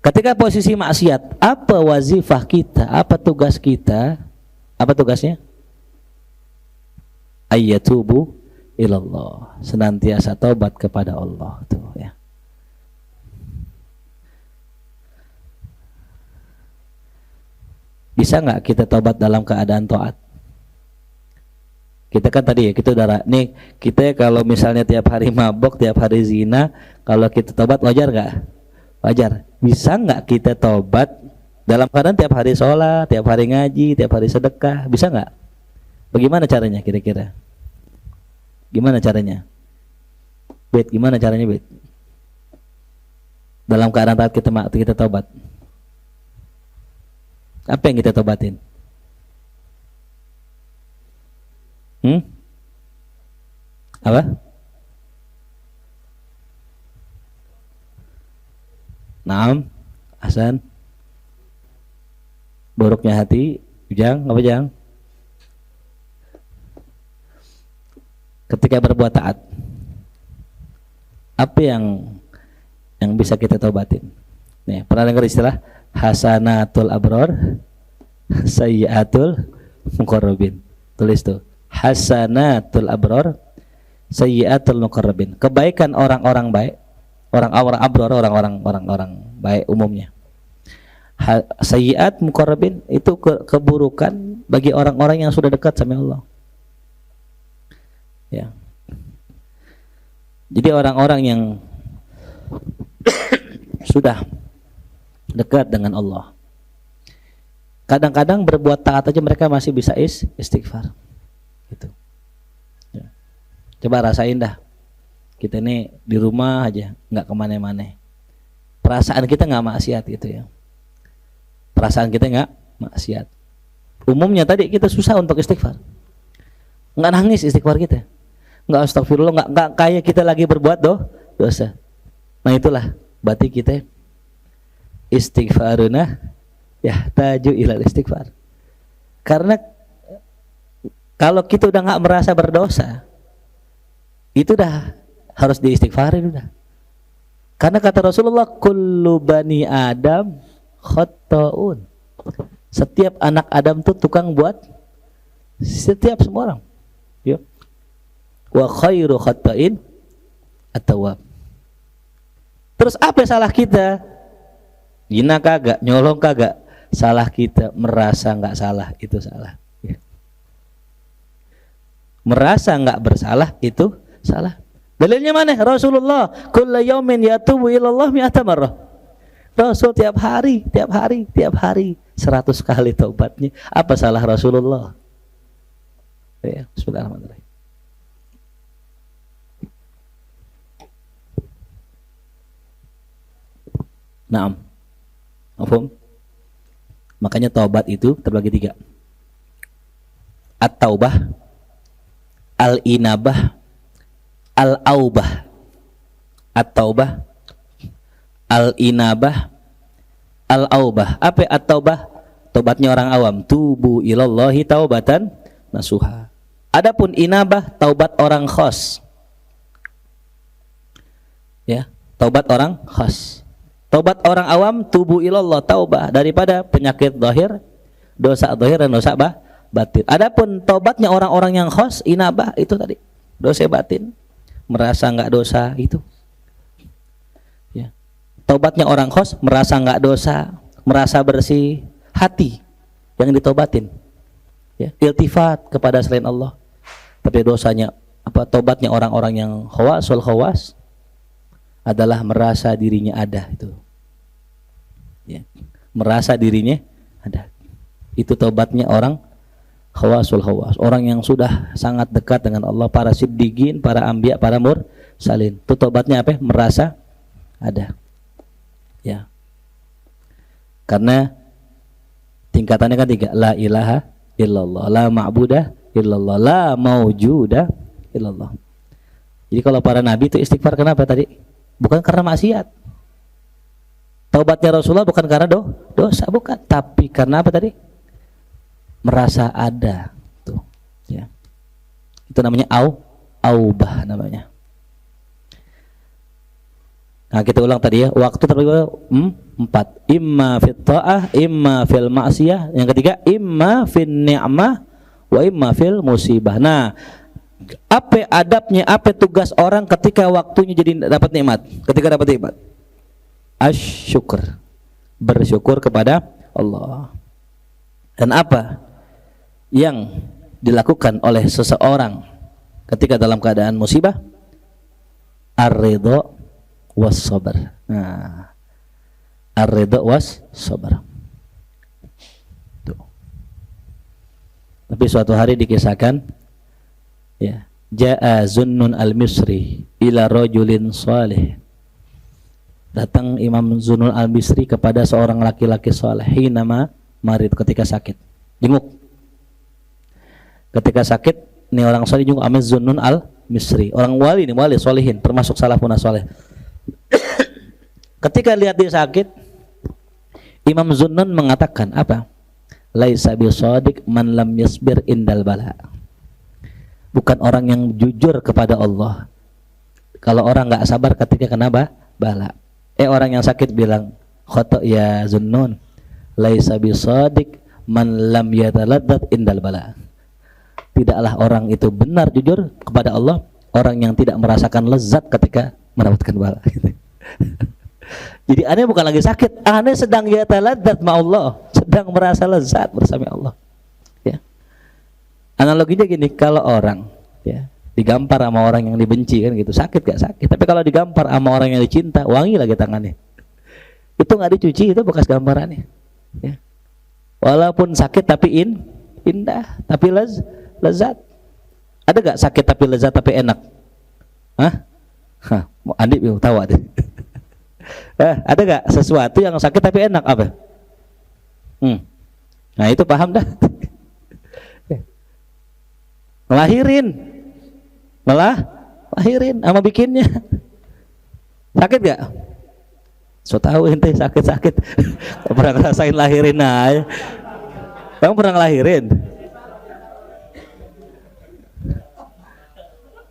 ketika posisi maksiat, apa wazifah kita? Apa tugas kita? Apa tugasnya? Ayyatubu ilallah, senantiasa taubat kepada Allah. Tuh, ya. Bisa nggak kita taubat dalam keadaan taat? Kita kan tadi ya, kita udah nih, kita kalau misalnya tiap hari mabok, tiap hari zina, kalau kita taubat wajar nggak? Wajar. Bisa nggak kita taubat dalam keadaan tiap hari sholat, tiap hari ngaji, tiap hari sedekah? Bisa nggak? Bagaimana caranya kira-kira? Gimana caranya? Bet, gimana caranya Bet? Dalam keadaan taat kita taubat. Apa yang kita taubatin? Apa? Naam, Hasan. Buruknya hati, Ujang, apa Jang? Ketika berbuat taat, apa yang bisa kita taubatin? Nih, pernah dengar istilah hasanatul abror, sayyiatul muqarrabin. Tulis tuh, hasanatul abror, sayyiatul muqarrabin. Kebaikan orang-orang baik, orang-orang abror, orang-orang baik umumnya. Sayyiat muqarrabin itu keburukan bagi orang-orang yang sudah dekat sama Allah. Ya. Jadi orang-orang yang sudah dekat dengan Allah, kadang-kadang berbuat taat aja mereka masih bisa istighfar. Gitu. Ya. Coba rasain dah. Kita ini di rumah aja, nggak kemana-mana. Perasaan kita nggak maksiat gitu ya. Perasaan kita nggak maksiat. Umumnya tadi kita susah untuk istighfar. Nggak nangis istighfar kita. Nggak astagfirullah, nggak kayak kita lagi berbuat dosa. Nah itulah berarti kita istighfaruna yahtaju ilal istighfar. Karena kalau kita udah nggak merasa berdosa, itu udah harus diistighfarin udah. Karena kata Rasulullah, kullu bani Adam khata'un. Setiap anak Adam tuh tukang buat, setiap semua orang. Ya. Wa khairu khata'in at-tawwab. Terus apa salah kita? Gina kagak, nyolong kagak. Salah kita merasa nggak salah, itu salah. Ya. Merasa nggak bersalah itu salah. Dalilnya mana? Rasulullah kullu yaumin yatubu ilallah mi'ata marrah. Rasul tiap hari 100 kali taubatnya. Apa salah Rasulullah? Ya, bismillahirrahmanirrahim. Naam. Mafhum? Makanya taubat itu terbagi 3. At-taubah, al-inabah, al-aubah. At-taubah, al-inabah, al-aubah. Apa at-taubah? Taubatnya orang awam, tubu ilallahi taubatan nasuha. Adapun inabah, taubat orang khas. Ya, taubat orang khas. Taubat orang awam, tubu ilallah, taubah daripada penyakit zahir, dosa zahir dan dosa batin. Adapun taubatnya orang-orang yang khas, inabah itu tadi, dosa batin, merasa enggak dosa itu. Ya. Taubatnya orang khas, merasa enggak dosa, merasa bersih, hati yang ditaubatin. Ya, iltifat kepada selain Allah. Tapi dosanya apa? Taubatnya orang-orang yang khawasul khawas adalah merasa dirinya ada itu. Ya, merasa dirinya ada. Itu taubatnya orang khawasul khawas, orang yang sudah sangat dekat dengan Allah, para siddiqin, para anbiya, para mursalin. Itu taubatnya apa? Merasa ada. Ya. Karena tingkatannya kan 3, la ilaha illallah, la ma'budah illallah, la maujuda illallah. Jadi kalau para nabi itu istighfar kenapa tadi? Bukan karena maksiat. Taubatnya Rasulullah bukan karena dosa, bukan, tapi karena apa tadi? Merasa ada. Tuh, ya. Itu namanya aubah namanya. Nah, kita ulang tadi ya. Waktu terbagi 4. Imma fit ta'ah, imma fil ma'siyah. Yang ketiga, imma fin ni'mah wa imma fil musibah. Nah, apa adabnya, apa tugas orang ketika waktunya jadi dapat nikmat? Ketika dapat nikmat, asyukur, bersyukur kepada Allah. Dan apa yang dilakukan oleh seseorang ketika dalam keadaan musibah? Ar-ridha was sabar. Nah, ar-ridha was sabar. Tuh. Tapi suatu hari dikisahkan, ya, Ja'a Zunnun al-Misri ila rajulin salih. Datang Imam Zunnun al-Misri kepada seorang laki-laki saleh nama marid, ketika sakit. Jenguk. Ketika sakit, ini orang saleh jenguk Imam Zunnun al-Misri. Orang wali, ini wali solihin, termasuk salafun saleh. Ketika lihat dia sakit, Imam Zunnun mengatakan apa? Laisa bisadiq man lam yasbir indal bala. Bukan orang yang jujur kepada Allah kalau orang nggak sabar ketika kena bala. Orang yang sakit bilang, khata ya Zunnun, laisa bisadiq man lam yataladdat indal bala. Tidaklah orang itu benar jujur kepada Allah orang yang tidak merasakan lezat ketika mendapatkan bala. Jadi aneh bukan lagi sakit, aneh sedang yataladdat ma Allah, sedang merasa lezat bersama Allah. Ya. Analoginya gini, kalau orang ya digampar sama orang yang dibenci kan gitu, sakit gak sakit. Tapi kalau digampar sama orang yang dicinta, wangi lagi tangannya. Itu nggak dicuci, itu bekas gambarannya. Ya. Walaupun sakit tapi indah, tapi lezat. Ada gak sakit tapi lezat tapi enak? Hah? Andi bingung tawa deh. Ada gak sesuatu yang sakit tapi enak apa? Nah itu paham dah. Ngelahirin. Ngelahirin sama bikinnya. Sakit gak? So tahu ente sakit-sakit. Pernah ngerasain lahirin aja. Kamu pernah ngelahirin?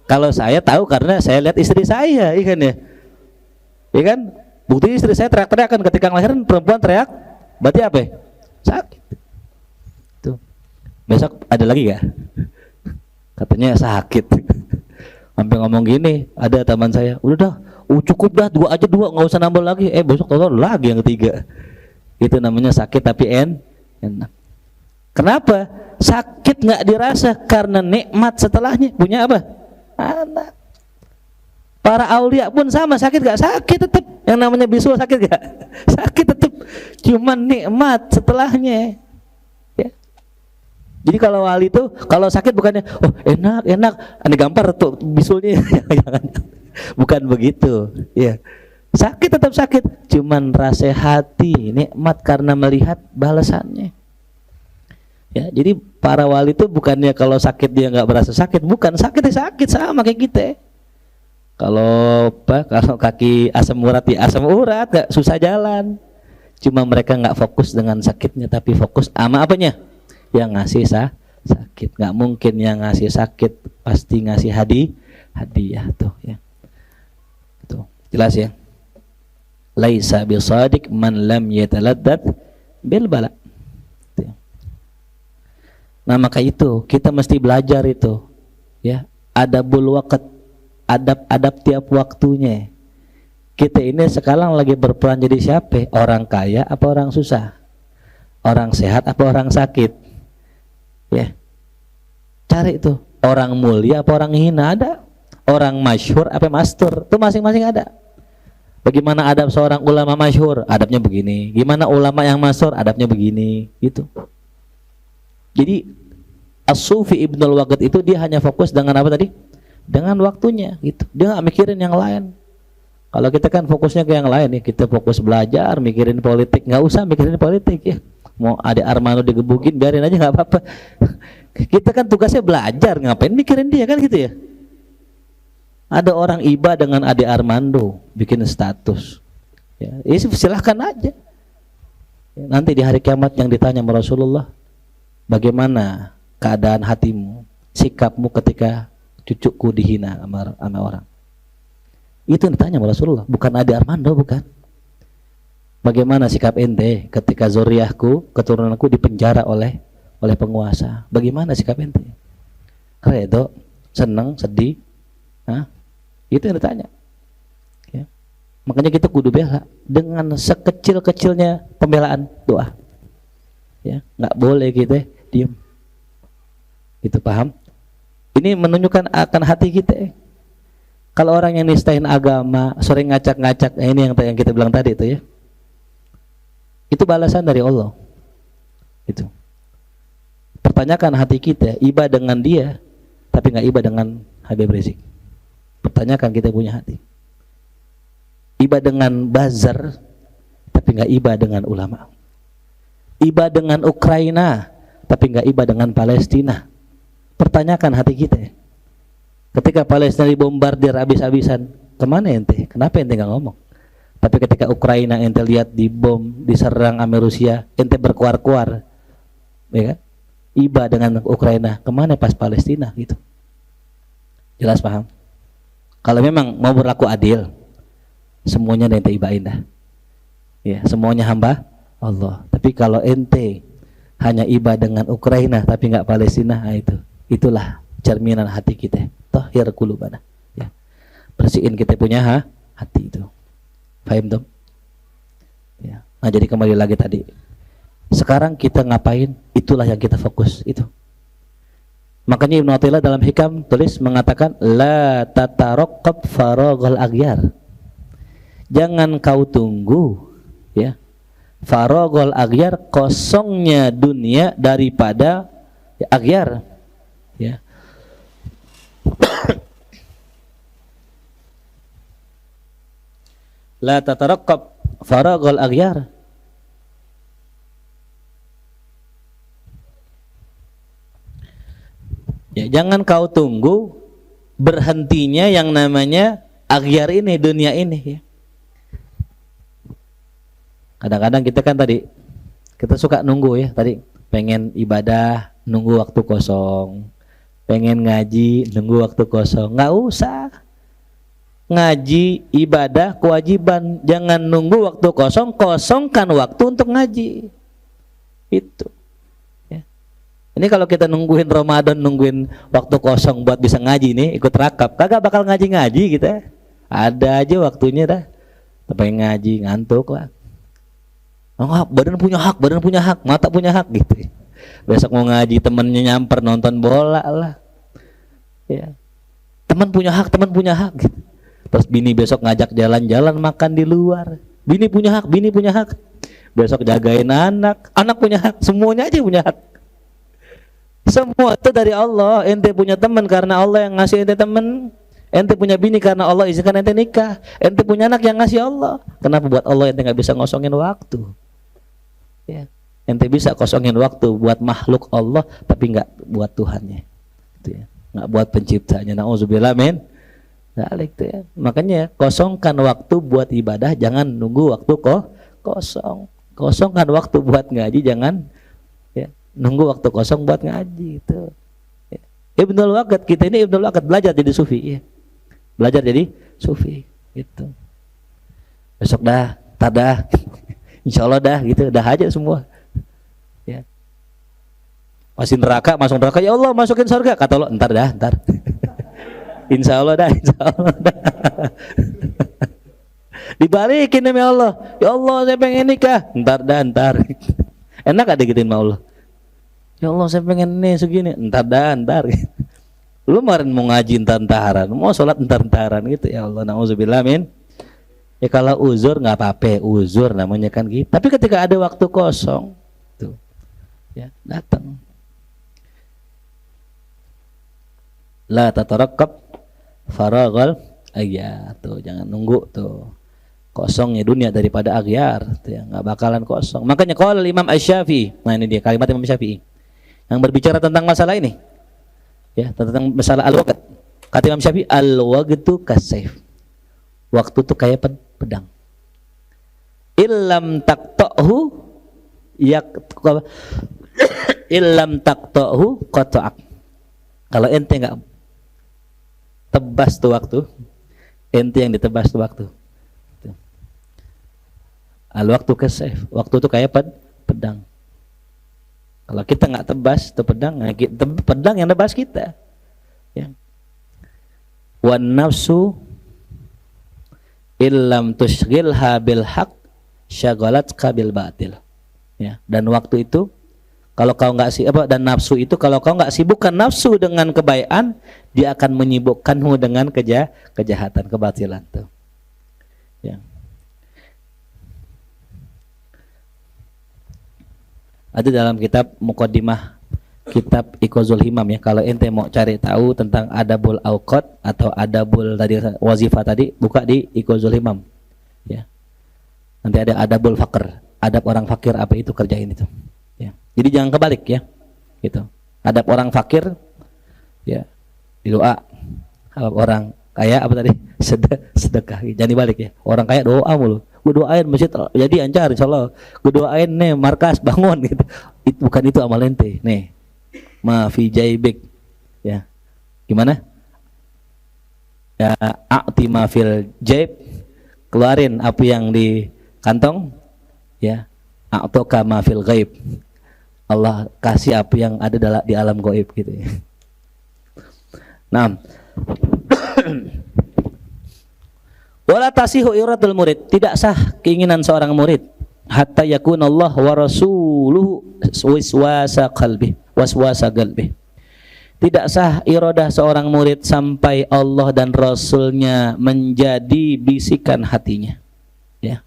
Kalau saya tahu karena saya lihat istri saya, ikan ya. Iya kan? Bukti istri saya teriak-teriak kan ketika ngelahirin, perempuan teriak, berarti apa? Sakit. Tuh. Besok ada lagi gak? Katanya sakit. Sampai ngomong gini, ada teman saya, udah dah, cukup dah, 2 aja 2, nggak usah nambah lagi. Besok tahu lagi yang ketiga. Itu namanya sakit tapi enak. Kenapa? Sakit nggak dirasa karena nikmat setelahnya. Punya apa? Anak. Para aulia pun sama, sakit gak? Sakit tetap. Yang namanya bisul sakit gak? Sakit tetap. Cuman nikmat setelahnya. Ya. Jadi kalau wali itu kalau sakit bukannya enak, aneh gampar tuh bisulnya. Jangan. Bukan begitu. Ya. Sakit tetap sakit. Cuman rasa hati nikmat karena melihat balasannya. Ya, jadi para wali itu bukannya kalau sakit dia nggak berasa sakit, bukan, sakit sama kayak kita. Kalau kaki asam urat ya asam urat, nggak susah jalan. Cuma mereka nggak fokus dengan sakitnya, tapi fokus sama apanya? Yang ngasih sakit. Nggak mungkin yang ngasih sakit pasti ngasih hadiah tuh ya. Tuh jelas ya. Laisa bisadiq man lam yataladdad bil bala. Nah maka itu kita mesti belajar itu ya, adabul waqt, adab tiap waktunya. Kita ini sekarang lagi berperan jadi siapa? Orang kaya apa orang susah? Orang sehat apa orang sakit? Ya, cari itu orang mulia apa orang hina, ada. Orang masyhur apa mastur, itu masing-masing ada. Bagaimana adab seorang ulama masyhur? Adabnya begini. Gimana ulama yang mastur? Adabnya begini, gitu. Jadi As-Sufi Ibnul Waqid itu dia hanya fokus dengan apa tadi? Dengan waktunya gitu. Dia nggak mikirin yang lain. Kalau kita kan fokusnya ke yang lain ya, kita fokus belajar, mikirin politik, nggak usah mikirin politik ya. Mau ada Armando digebukin, biarin aja nggak apa-apa. Kita kan tugasnya belajar, ngapain mikirin dia kan gitu ya. Ada orang iba dengan Ade Armando bikin status. Ya, silahkan aja. Nanti di hari kiamat yang ditanya sama Rasulullah, bagaimana keadaan hatimu, sikapmu ketika cucuku dihina sama orang? Itu yang ditanya sama Rasulullah, bukan Ade Armando, bukan. Bagaimana sikap ente ketika zuriyahku, keturunanku dipenjara oleh penguasa? Bagaimana sikap ente? Redo, senang, sedih? Hah? Itu yang ditanya. Ya. Makanya kita kudu bela dengan sekecil-kecilnya pembelaan, doa. Ya, nggak boleh kita diam. Itu paham? Ini menunjukkan akan hati kita. Kalau orang yang nistain agama, sering ngacak-ngacak, ini yang kita bilang tadi itu ya. Itu balasan dari Allah. Itu. Pertanyakan hati kita, iba dengan dia, tapi nggak iba dengan Habib Rizik. Pertanyakan kita punya hati. Iba dengan bazar, tapi nggak iba dengan ulama. Iba dengan Ukraina, tapi nggak iba dengan Palestina. Pertanyakan hati kita. Ketika Palestina dibombardir habis-habisan, kemana ente? Kenapa ente nggak ngomong? Tapi ketika Ukraina ente lihat dibom, diserang sama Rusia, ente berkuar-kuar, ya kan? Iba dengan Ukraina, kemana pas Palestina gitu? Jelas paham? Kalau memang mau berlaku adil, semuanya ente ibain dah. Ya, semuanya hamba Allah. Tapi kalau ente hanya iba dengan Ukraina tapi nggak Palestina, nah itulah cerminan hati kita. Tahhir qulubana. Ya. Bersihin kita punya hati itu. Paham dong? Ya. Nah jadi kembali lagi tadi. Sekarang kita ngapain? Itulah yang kita fokus itu. Makanya Ibnu Athaillah dalam Hikam tulis mengatakan la tataraqqab faraghal aghyar. Jangan kau tunggu ya. Faraghal aghyar, kosongnya dunia daripada aghyar. Ya. La tataraqqab faraghal aghyar. Ya, Jangan kau tunggu berhentinya yang namanya aghyar ini, dunia ini ya. Kadang-kadang kita kan tadi kita suka nunggu ya, tadi pengen ibadah nunggu waktu kosong, pengen ngaji nunggu waktu kosong. Nggak usah. Ngaji ibadah kewajiban, jangan nunggu waktu kosong, kosongkan waktu untuk ngaji. Itu ya. Ini kalau kita nungguin Ramadan, nungguin waktu kosong buat bisa ngaji nih, ikut rakab, kagak bakal ngaji kita. Ada aja waktunya dah. Pengen ngaji ngantuk lah. Oh, badan punya hak, mata punya hak gitu. Besok mau ngaji temennya nyamper nonton bola lah. Ya. Teman punya hak gitu. Terus bini besok ngajak jalan-jalan makan di luar. Bini punya hak. Besok jagain anak punya hak, semuanya aja punya hak. Semua itu dari Allah. Ente punya teman karena Allah yang ngasih ente teman. Ente punya bini karena Allah izinkan ente nikah. Ente punya anak yang ngasih Allah. Kenapa buat Allah ente nggak bisa ngosongin waktu? Ya. Ente bisa kosongin waktu buat makhluk Allah, tapi nggak buat Tuhannya. Itu ya. Nggak buat penciptanya. Nauzubillah min dzalik ya. Makanya kosongkan waktu buat ibadah, jangan nunggu waktu kosong. Kosongkan waktu buat ngaji, jangan ya, nunggu waktu kosong buat ngaji itu. Ya. Ibnul Waqid, kita ini Ibnul Waqid belajar jadi sufi ya. Belajar jadi sufi gitu. Besok dah, tada. Insyaallah dah gitu, dah aja semua. Ya. Masih neraka, masuk neraka, ya Allah masukin surga, kata Allah, ntar. Insya Allah dah. Dibalikin demi Allah. Ya Allah saya pengen nikah. Ntar. Enak gak digituin sama Allah? Ya Allah saya pengen nih segini. Ntar. Lu kemarin mau ngaji ntar-ntaran, mau sholat ntar-ntaran gitu. Ya Allah, na'udzubillah min. Ya kalau uzur gak apa-apa, uzur namanya kan gitu. Tapi ketika ada waktu kosong tuh, ya datang. La tatarakab faragal aghyar, tuh jangan nunggu tuh kosongnya dunia daripada aghyar tuh ya, nggak bakalan kosong. Makanya kalau Imam Asy-Syafi'i, nah ini dia kalimat Imam Syafi'i yang berbicara tentang masalah ini ya, tentang masalah al-waqt. Kata Imam Syafi'i, al-waqtu kasayf, waktu tuh kayak pedang. Illam taqta'hu illam taqta'hu qata'ak. Kalau ente nggak tebas tuh waktu, ente yang ditebas tuh waktu. Al waktu kesef, waktu itu kayak pedang. Kalau kita nggak tebas tuh pedang, pedang yang tebas kita. Ya. Wan nafsu illam tushghilha bil haq syaghalatka bil batil. Ya. Dan waktu itu kalau kau nggak dan nafsu itu kalau kau nggak sibukkan nafsu dengan kebaikan, dia akan menyibukkanmu dengan kejahatan, kebatilan tuh. Ya. Ada dalam kitab Muqaddimah kitab Iqazul Himam ya, kalau ente mau cari tahu tentang adabul auqat atau adabul tadi wazifah tadi, buka di Iqazul Himam. Ya. Nanti ada adabul faqr, adab orang fakir apa itu kerjain itu. Ya. Jadi jangan kebalik ya, gitu. Adab orang fakir, ya, doa. Orang kaya apa tadi? Sedekah. Jangan dibalik ya. Orang kaya doa mulu. Gue doain masjid jadi ancar, insyaallah. Gue doain nih markas bangun gitu. Bukan itu amal ente. Nih, ma fi jaibik. Ya, gimana? Ya, a'ti ma fil jaib. Keluarin apa yang di kantong. Ya, a'toka ma fil ghaib. Allah kasih apa yang ada di alam gaib gitu ya. Nah, wala tasihu iratul murid, tidak sah keinginan seorang murid hatta yakunallah wa rasuluhu waswasa qalbi. Tidak sah iradah seorang murid sampai Allah dan Rasulnya menjadi bisikan hatinya. Ya.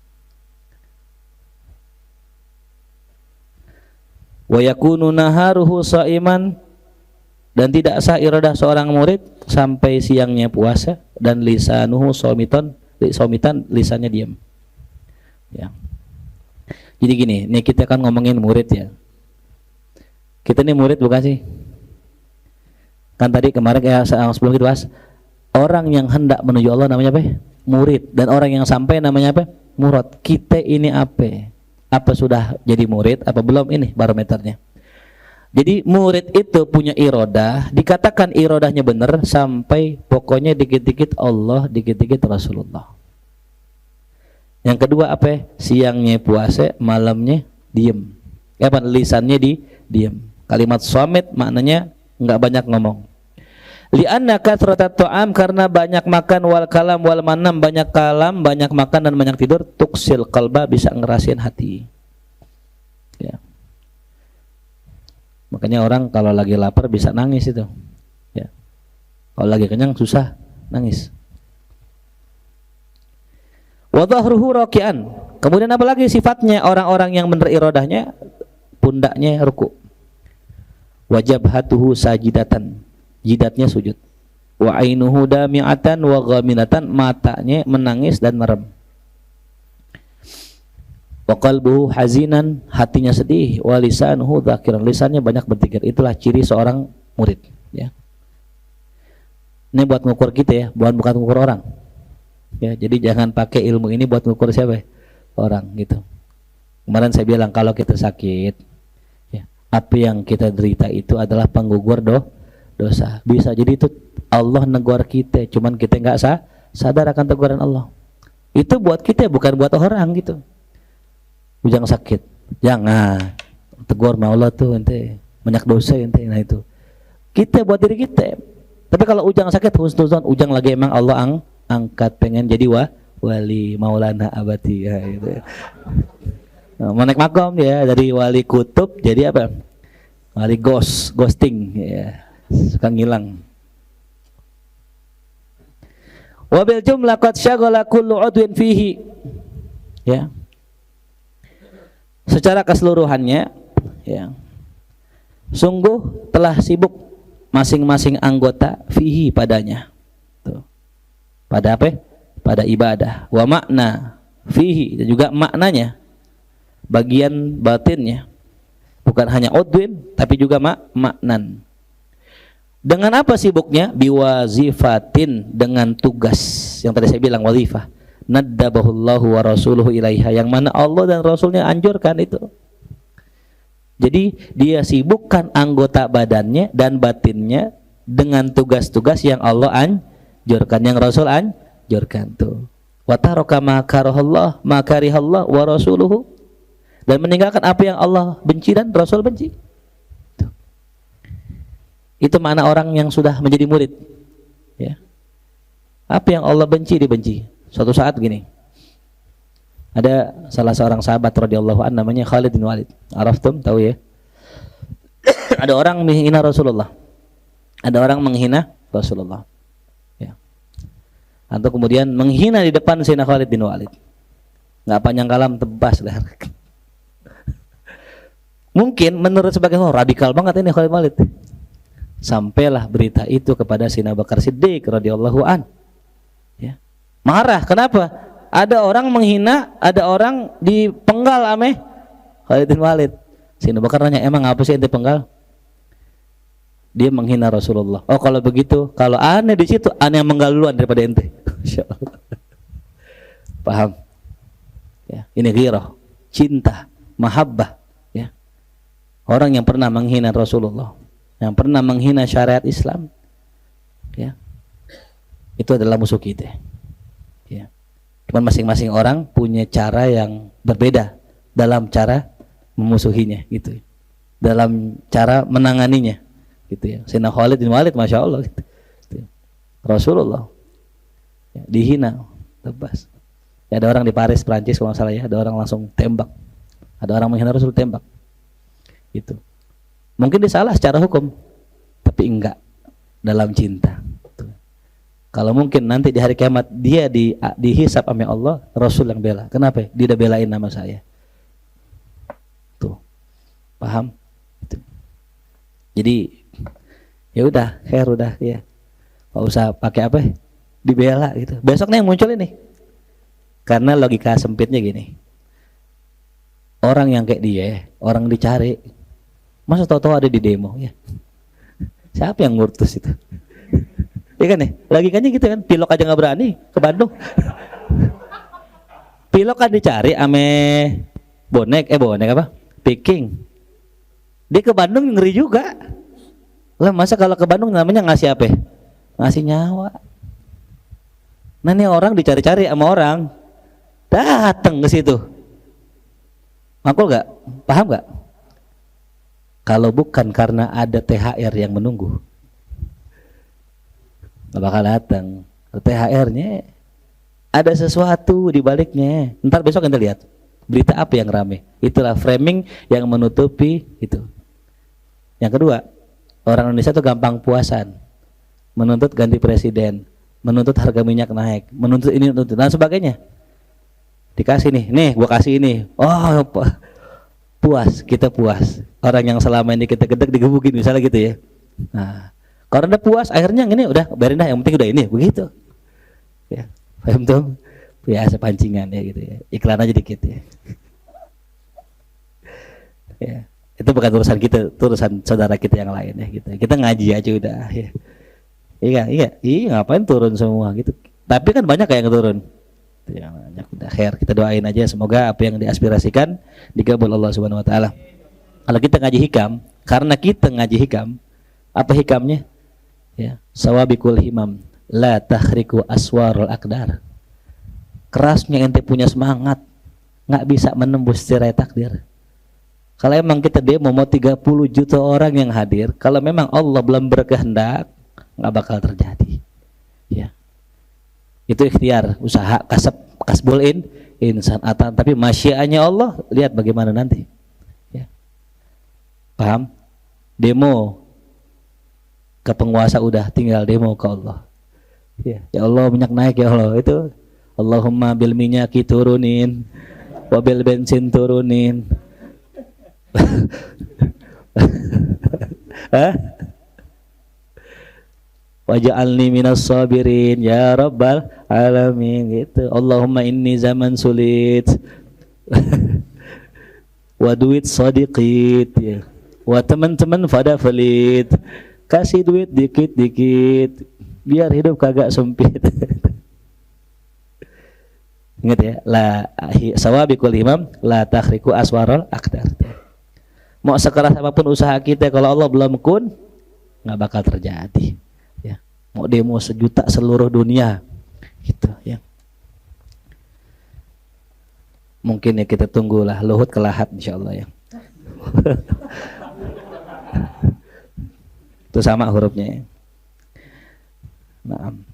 Wa yakunu naharuhu shaiman, dan tidak sah iradah seorang murid sampai siangnya puasa dan lisanuhu somitan lisannya diam. Ya. Jadi gini, nih kita kan ngomongin murid ya. Kita nih murid bukan sih? Kan tadi kemarin sebelum itu bahas, orang yang hendak menuju Allah namanya apa? Murid. Dan orang yang sampai namanya apa? Murad. Kita ini apa? Apa sudah jadi murid? Apa belum? Ini barometernya. Jadi murid itu punya irodah. Dikatakan irodahnya benar sampai pokoknya dikit-dikit Allah, dikit-dikit Rasulullah. Yang kedua apa? Siangnya puasa, malamnya diem. Lisannya diem. Kalimat somit maknanya nggak banyak ngomong. Li'anna kathratat ta'am, karena banyak makan, wal kalam wal manam, banyak kalam, banyak makan dan banyak tidur, tuksil qalba, bisa ngerasain hati. Ya. Makanya orang kalau lagi lapar bisa nangis itu. Ya. Kalau lagi kenyang susah nangis. Wa dhahruhu raki'an. Kemudian apa lagi sifatnya orang-orang yang benar irodahnya? Pundaknya ruku. Wa jabhatuhu sajidatan. Jidatnya sujud. Wa ainuhu dami'atan wa ghaminatan, matanya menangis dan merem. Wa qalbuhu hazinan, hatinya sedih. Wa lisanuhu dzakiran, lisannya banyak berzikir. Itulah ciri seorang murid, ya. Ini buat ngukur kita ya, bukan ngukur orang. Ya, jadi jangan pakai ilmu ini buat ngukur siapa? Orang gitu. Kemarin saya bilang kalau kita sakit, ya, apa yang kita derita itu adalah penggugur dosa. Bisa jadi itu Allah negur kita, cuman kita nggak sadar akan teguran Allah. Itu buat kita, bukan buat orang gitu. Ujang sakit, jangan tegur sama Allah tuh ente banyak dosa ente. Nah itu kita buat diri kita. Tapi kalau ujang sakit, husnuzon, ujang lagi emang Allah angkat pengen jadi wali maulana abadi ya, gitu. Nah, mau naik makom ya, dari wali kutub jadi apa? Wali ghosting ya. Suka ngilang. Wabil jumlah qad syaghala kullu udwin fihi. Ya. Secara keseluruhannya, ya. Sungguh telah sibuk masing-masing anggota fihi padanya. Tuh. Pada apa? Pada ibadah. Wa makna fihi, dan juga maknanya, bagian batinnya. Bukan hanya udwin tapi juga maknan. Dengan apa sibuknya? Biwazifatin, dengan tugas yang tadi saya bilang wazifah. Naddabahullahu wa rasuluhu ilaiha, yang mana Allah dan Rasulnya anjurkan itu. Jadi dia sibukkan anggota badannya dan batinnya dengan tugas-tugas yang Allah anjurkan, yang Rasul anjurkan tuh. Wa taraka ma karahallah ma karihallah wa rasuluhu, dan meninggalkan apa yang Allah benci dan Rasul benci. Itu makna orang yang sudah menjadi murid, ya. Apa yang Allah benci dibenci. Suatu saat gini, ada salah seorang sahabat radhiyallahu anhu namanya Khalid bin Walid. Araftum, tahu ya? Ada orang menghina Rasulullah. Ada orang menghina Rasulullah. Ya. Atau kemudian menghina di depan Sayyidina Khalid bin Walid. Enggak panjang kalam, tebas leher. Mungkin menurut sebagian orang radikal banget ini Khalid bin Walid. Sampailah berita itu kepada Sayyidina Abu Bakar Siddiq radhiyallahu an. Ya. Marah, kenapa? Ada orang menghina, ada orang dipenggal ame Khalid bin Walid. Sayyidina Abu Bakar nanya, emang apa sih ente penggal? Dia menghina Rasulullah. Oh kalau begitu, kalau aneh di situ, aneh yang menggal duluan daripada ente. Insyaallah. Paham? Ya, ini ghirah, cinta, mahabbah. Ya. Orang yang pernah menghina Rasulullah, yang pernah menghina syariat Islam, ya, itu adalah musuh kita. Ya. Cuman masing-masing orang punya cara yang berbeda dalam cara memusuhinya, gitu. Dalam cara menanganinya, gitu ya. Sayyidina Khalid bin Walid, masya Allah, gitu. Rasulullah, ya, dihina, tebas. Ya, ada orang di Paris, Prancis kalau nggak salah ya, ada orang langsung tembak. Ada orang menghina Rasul, tembak. Gitu. Mungkin dia salah secara hukum, tapi enggak dalam cinta. Tuh. Kalau mungkin nanti di hari kiamat dia dihisab sama Allah, Rasul yang bela. Kenapa? Dia udah belain nama saya. Tuh, paham? Tuh. Jadi ya udah, khair udah ya. Nggak usah pakai apa? Dibela gitu. Besoknya yang muncul ini. Karena logika sempitnya gini. Orang yang kayak dia, orang dicari. Masa tahu-tahu ada di demo ya. Siapa yang ngurtus itu? Iya kan nih, logikanya gitu kan. Pilok aja nggak berani ke Bandung. Pilok kan dicari ame bonek apa? Picking. Dia ke Bandung ngeri juga. Lah masa kalau ke Bandung namanya ngasih apa? Ngasih nyawa. Nah ini orang dicari-cari sama orang, datang ke situ. Makul nggak? Paham nggak? Kalau bukan karena ada THR yang menunggu, nggak bakal datang. THR-nya ada sesuatu di baliknya. Ntar besok kita lihat berita apa yang rame. Itulah framing yang menutupi itu. Yang kedua, orang Indonesia tuh gampang puasan, menuntut ganti presiden, menuntut harga minyak naik, menuntut ini, menuntut dan sebagainya. Dikasih nih gua kasih ini. Oh, puas, kita puas. Orang yang selama ini kita gedek digebukin misalnya gitu ya. Nah, kalau udah puas, akhirnya ini udah biarin dah, yang penting udah ini, begitu. Ya, paham tuh? Biasa pancingan ya gitu ya. Iklan aja dikit ya. Ya, itu bukan urusan kita, itu urusan saudara kita yang lain ya gitu. Kita ngaji aja udah ya. Iya, ngapain turun semua gitu. Tapi kan banyak yang turun. Ya, banyak udah khair. Kita doain aja semoga apa yang diaspirasikan dikabul Allah Subhanahu wa taala. Kalau kita ngaji hikam, karena kita ngaji hikam, apa hikamnya? Ya, sawabikul himam, la tahriku aswarul akdar. Kerasnya ente punya semangat, nggak bisa menembus tirai takdir. Kalau emang kita demo mau 30 juta orang yang hadir, kalau memang Allah belum berkehendak, nggak bakal terjadi. Ya, itu ikhtiar, usaha, kasbul insan atan, tapi masyiannya Allah, lihat bagaimana nanti. Ya. Paham? Demo ke penguasa udah, tinggal demo ke Allah. Ya Allah minyak naik ya Allah, itu Allahumma bil minyaki turunin, wabil bensin turunin. Waj'alni minas sabirin ya rabbal alamin gitu. Allahumma inni zaman sulit wa duit sadiqit ya. Wa teman-teman pada pelit, kasih duit dikit-dikit biar hidup kagak sempit. Ingat ya, la sawabikul imam la takhriku aswarul akdar. Mau sekeras apapun usaha kita, kalau Allah belum kun, nggak bakal terjadi. Ya, mau demo sejuta seluruh dunia, gitu ya. Mungkin ya kita tunggulah Luhut ke Lahat, insyaallah ya. Itu sama hurufnya ya. Naam.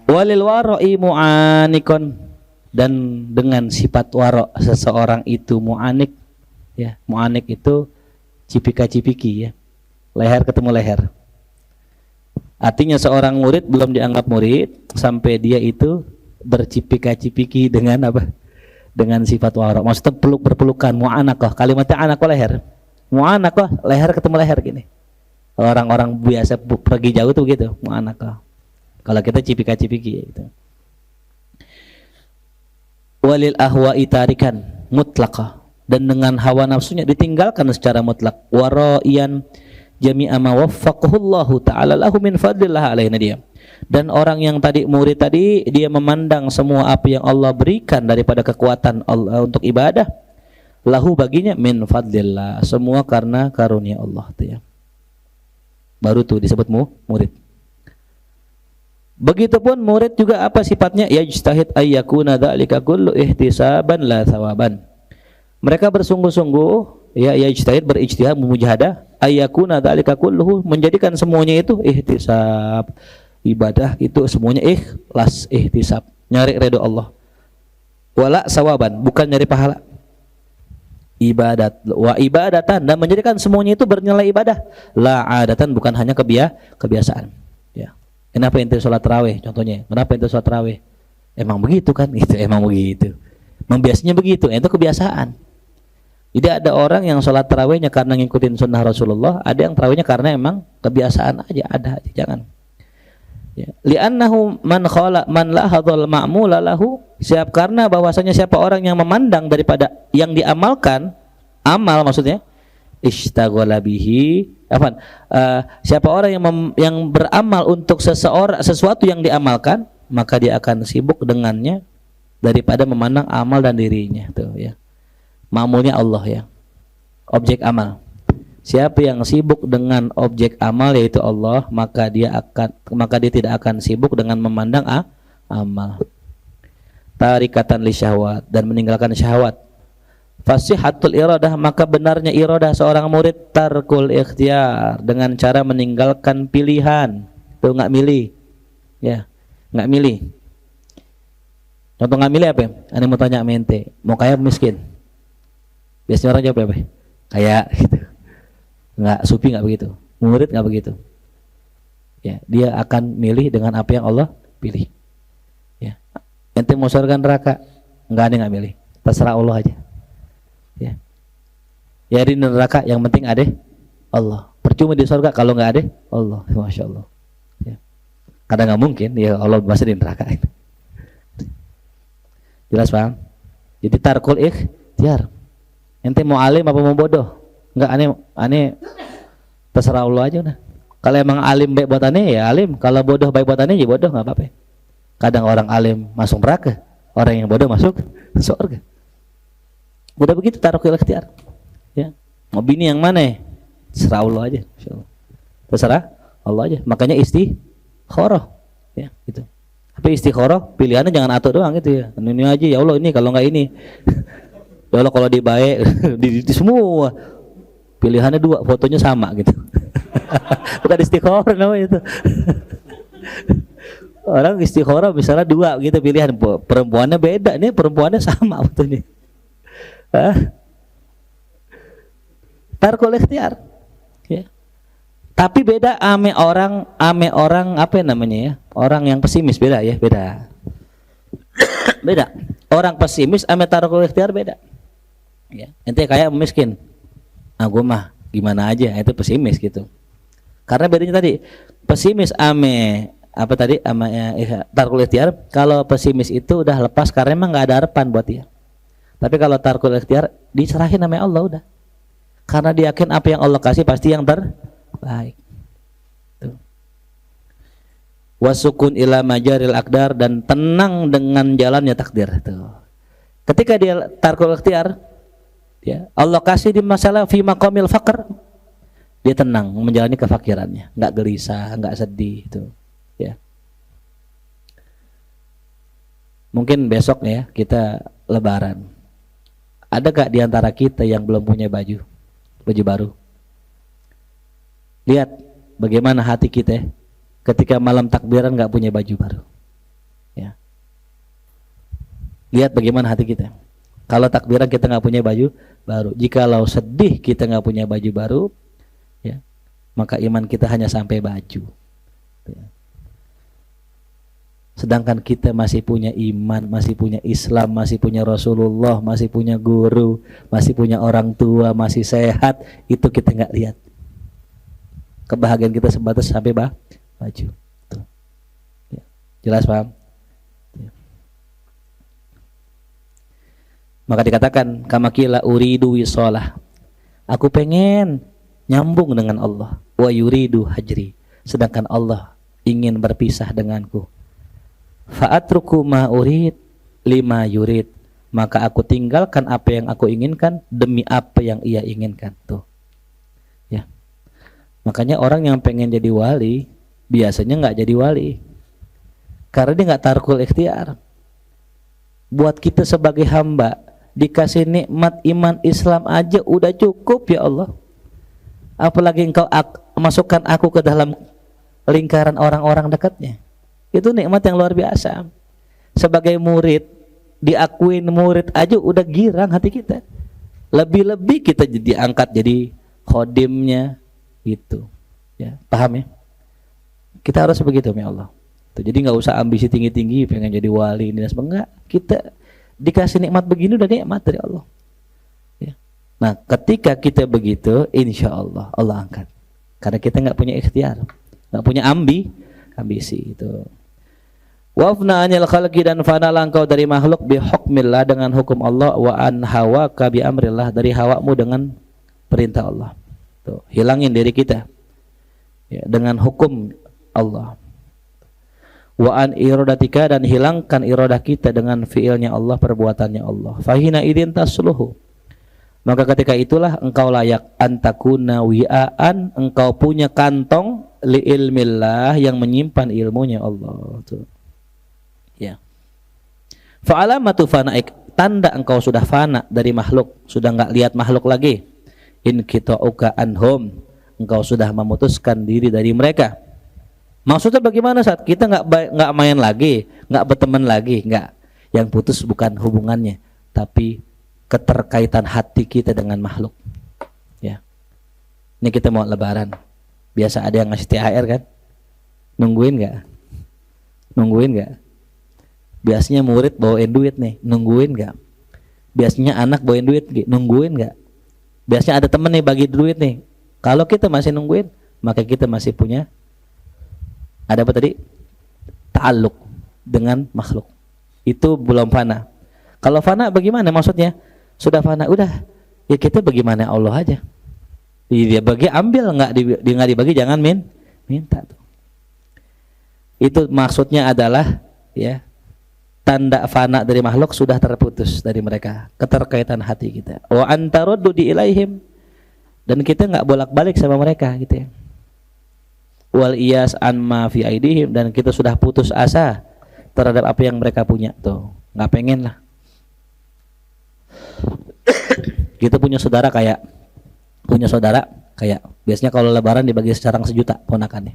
Walil waro'i mu'anikon, dan dengan sifat waro seseorang itu mu'anik ya. Mu'anik itu cipika-cipiki ya, leher ketemu leher. Artinya seorang murid belum dianggap murid sampai dia itu bercipika-cipiki dengan apa? Dengan sifat waro. Maksudnya berpelukan, mu'anakoh. Kalimatnya anakoh leher. Mu'anakoh leher ketemu leher gini. Orang-orang biasa pergi jauh tuh gitu, mu'anakoh. Kalau kita cipika-cipiki gitu. Walil ahwa'i tarikan mutlaqah, dan dengan hawa nafsunya ditinggalkan secara mutlak. Wara'iyan jami'a ma waffaqahullahu ta'ala lahu min fadlillah alaina dia. Dan orang yang tadi murid tadi, dia memandang semua apa yang Allah berikan daripada kekuatan Allah untuk ibadah, lahu baginya min fadlillah, semua karena karunia Allah tuh ya. Baru tuh disebut murid. Begitupun murid juga apa sifatnya? Yajtahid ayyakuna dzalika kullu ihtisaban la thawaban. Mereka bersungguh-sungguh ya, yajtahid berijtihad memujahadah ayyakuna dzalika kulluhu, menjadikan semuanya itu ihtisab. Ibadah itu semuanya ikhlas, ihtisab, nyari ridho Allah. Wala sawaban, bukan nyari pahala. Ibadat wa ibadatan, dan menjadikan semuanya itu bernilai ibadah. La adatan, bukan hanya kebiasaan. Ya. Kenapa ente sholat tarawih contohnya? Kenapa ente sholat tarawih? Emang begitu kan? Itu emang begitu. Membiasanya begitu, itu kebiasaan. Jadi ada orang yang sholat tarawihnya karena ngikutin sunnah Rasulullah, ada yang tarawihnya karena emang kebiasaan aja, ada aja, jangan. Ya. Li'annahu man khala man lahadhal ma'mula lahu, siap karena bahwasanya siapa orang yang memandang daripada yang diamalkan, amal maksudnya, ishtaghala bihi siapa orang yang beramal untuk sesuatu yang diamalkan, maka dia akan sibuk dengannya daripada memandang amal dan dirinya. Tuh ya. Ma'mulnya Allah ya. Objek amal. Siapa yang sibuk dengan objek amal yaitu Allah, maka dia tidak akan sibuk dengan memandang amal. Tarikatan li syahwat, dan meninggalkan syahwat. Fasihatul iradah, maka benarnya iradah seorang murid tarkul ikhtiar, dengan cara meninggalkan pilihan. Tuh nggak milih. Ya, nggak milih. Contoh nggak milih apa? Ane mau tanya mente, mau kaya miskin? Biasanya orang jawab apa? Kaya gitu. Nggak, sufi nggak begitu. Murid nggak begitu. Ya, dia akan milih dengan apa yang Allah pilih. Ya. Ente mau surga neraka? Nggak milih. Terserah Allah aja. Ya. Ya di neraka yang penting ada Allah. Percuma di surga kalau nggak ada Allah. Masya Allah. Ya. Kadang nggak mungkin ya Allah masih di neraka. Jelas paham? Jadi tarkul ikhtiar. Ente mau alim apa mau bodoh? Enggak, aneh terserah Allah aja udah. Kalau emang alim baik buat aneh ya alim, kalau bodoh baik buat aneh ya bodoh, nggak apa-apa. Kadang orang alim masuk neraka, orang yang bodoh masuk surga. Udah begitu tarkul ikhtiar. Ya. Mau bini yang mana? Terserah Allah aja, insyaallah. Terserah Allah aja. Makanya istikharah. Ya, gitu. Tapi istikharah pilihannya jangan atur doang gitu ya. Ini aja ya Allah, ini kalau nggak ini. Ya Allah kalau dibaik di semua pilihannya dua, fotonya sama gitu. Bukan istikharah namanya itu. Orang istikharah misalnya dua gitu pilihan, perempuannya beda, ini perempuannya sama fotonya. Tarkul ikhtiar. Ya. Tapi beda ame orang apa namanya ya? Orang yang pesimis beda ya, beda. Beda. Orang pesimis ame tarkul ikhtiar beda. Ya, ente kayak miskin. Gue mah gimana aja, itu pesimis gitu. Karena bedanya tadi, pesimis ame apa tadi tarkul ikhtiar, kalau pesimis itu udah lepas karena emang enggak ada harapan buat dia. Tapi kalau tarkul ikhtiar diserahin sama Allah udah. Karena dia yakin apa yang Allah kasih pasti yang terbaik. Tuh. Wasukun ila majaril aqdar, dan tenang dengan jalannya takdir. Tuh. Ketika dia tarkul ikhtiar, ya, Allah kasih di masalah fi maqamil faqr, dia tenang menjalani kefakirannya, enggak gelisah, enggak sedih itu. Ya. Mungkin besok ya kita lebaran. Ada gak di antara kita yang belum punya baju baru? Lihat bagaimana hati kita ketika malam takbiran nggak punya baju baru. Ya. Lihat bagaimana hati kita. Kalau takbiran kita nggak punya baju baru, jikalau sedih kita nggak punya baju baru, ya, maka iman kita hanya sampai baju. Ya. Sedangkan kita masih punya iman, masih punya Islam, masih punya Rasulullah, masih punya guru, masih punya orang tua, masih sehat, itu kita nggak lihat. Kebahagiaan kita sebatas sampai baju. Tuh. Ya. Jelas paham? Ya. Maka dikatakan kamakila uridu wisolah. Aku pengen nyambung dengan Allah. Wa yuridu hajri. Sedangkan Allah ingin berpisah denganku. Fa'atruku ma urid lima yurid, maka aku tinggalkan apa yang aku inginkan demi apa yang ia inginkan. Tuh. Ya. Makanya orang yang pengen jadi wali biasanya nggak jadi wali karena dia nggak tarkul ikhtiar. Buat kita sebagai hamba dikasih nikmat iman Islam aja udah cukup ya Allah. Apalagi engkau masukkan aku ke dalam lingkaran orang-orang dekatnya. Itu nikmat yang luar biasa. Sebagai murid, diakuin murid aja udah girang hati kita. Lebih-lebih kita jadi angkat jadi khodimnya gitu. Ya, paham ya? Kita harus begitu ya Allah. Jadi nggak usah ambisi tinggi-tinggi pengen jadi wali ini dan sebagainya. Kita dikasih nikmat begini udah nikmat dari Allah. Ya. Nah, ketika kita begitu, insya Allah Allah angkat. Karena kita nggak punya ikhtiar, nggak punya ambisi itu. Wafna anil khalqi, dan fanalah engkau dari makhluk bi hukmillah dengan hukum Allah, wa an hawaka bi amrillah, dari hawamu dengan perintah Allah. Tuh, hilangin diri kita ya, dengan hukum Allah. Wa an iradatika, dan hilangkan iradah kita dengan fiilnya Allah, perbuatannya Allah. Fahina idin tasluhu, maka ketika itulah engkau layak antakuna wi'aan, engkau punya kantong li ilmillah, yang menyimpan ilmunya Allah. Tuh. Ya. Fa alamatu fanaik, tanda engkau sudah fana dari makhluk, sudah enggak lihat makhluk lagi. In qita'uka anhum, engkau sudah memutuskan diri dari mereka. Maksudnya bagaimana saat kita nggak main lagi, nggak berteman lagi, nggak. Yang putus bukan hubungannya, tapi keterkaitan hati kita dengan makhluk. Ya. Ini kita mau lebaran, biasa ada yang ngasih THR kan? Nungguin nggak? Nungguin nggak? Biasanya murid bawain duit nih, nungguin nggak? Biasanya anak bawain duit, nungguin nggak? Biasanya ada temen nih bagi duit nih. Kalau kita masih nungguin, maka kita masih punya ada apa tadi? Ta'alluq dengan makhluk. Itu belum fana. Kalau fana bagaimana maksudnya? Sudah fana, udah. Ya kita bagaimana Allah aja. Dia bagi ambil, nggak dibagi jangan minta tuh. Itu maksudnya adalah ya, tanda fana dari makhluk sudah terputus dari mereka, keterkaitan hati kita. Wa antaruddu di ilaihim, dan kita nggak bolak-balik sama mereka gitu ya. Wal iyas an ma fi aidihim, dan kita sudah putus asa terhadap apa yang mereka punya tuh, nggak pengen lah. Kita punya saudara kayak biasanya kalau lebaran dibagi secarang 1 juta ponakannya.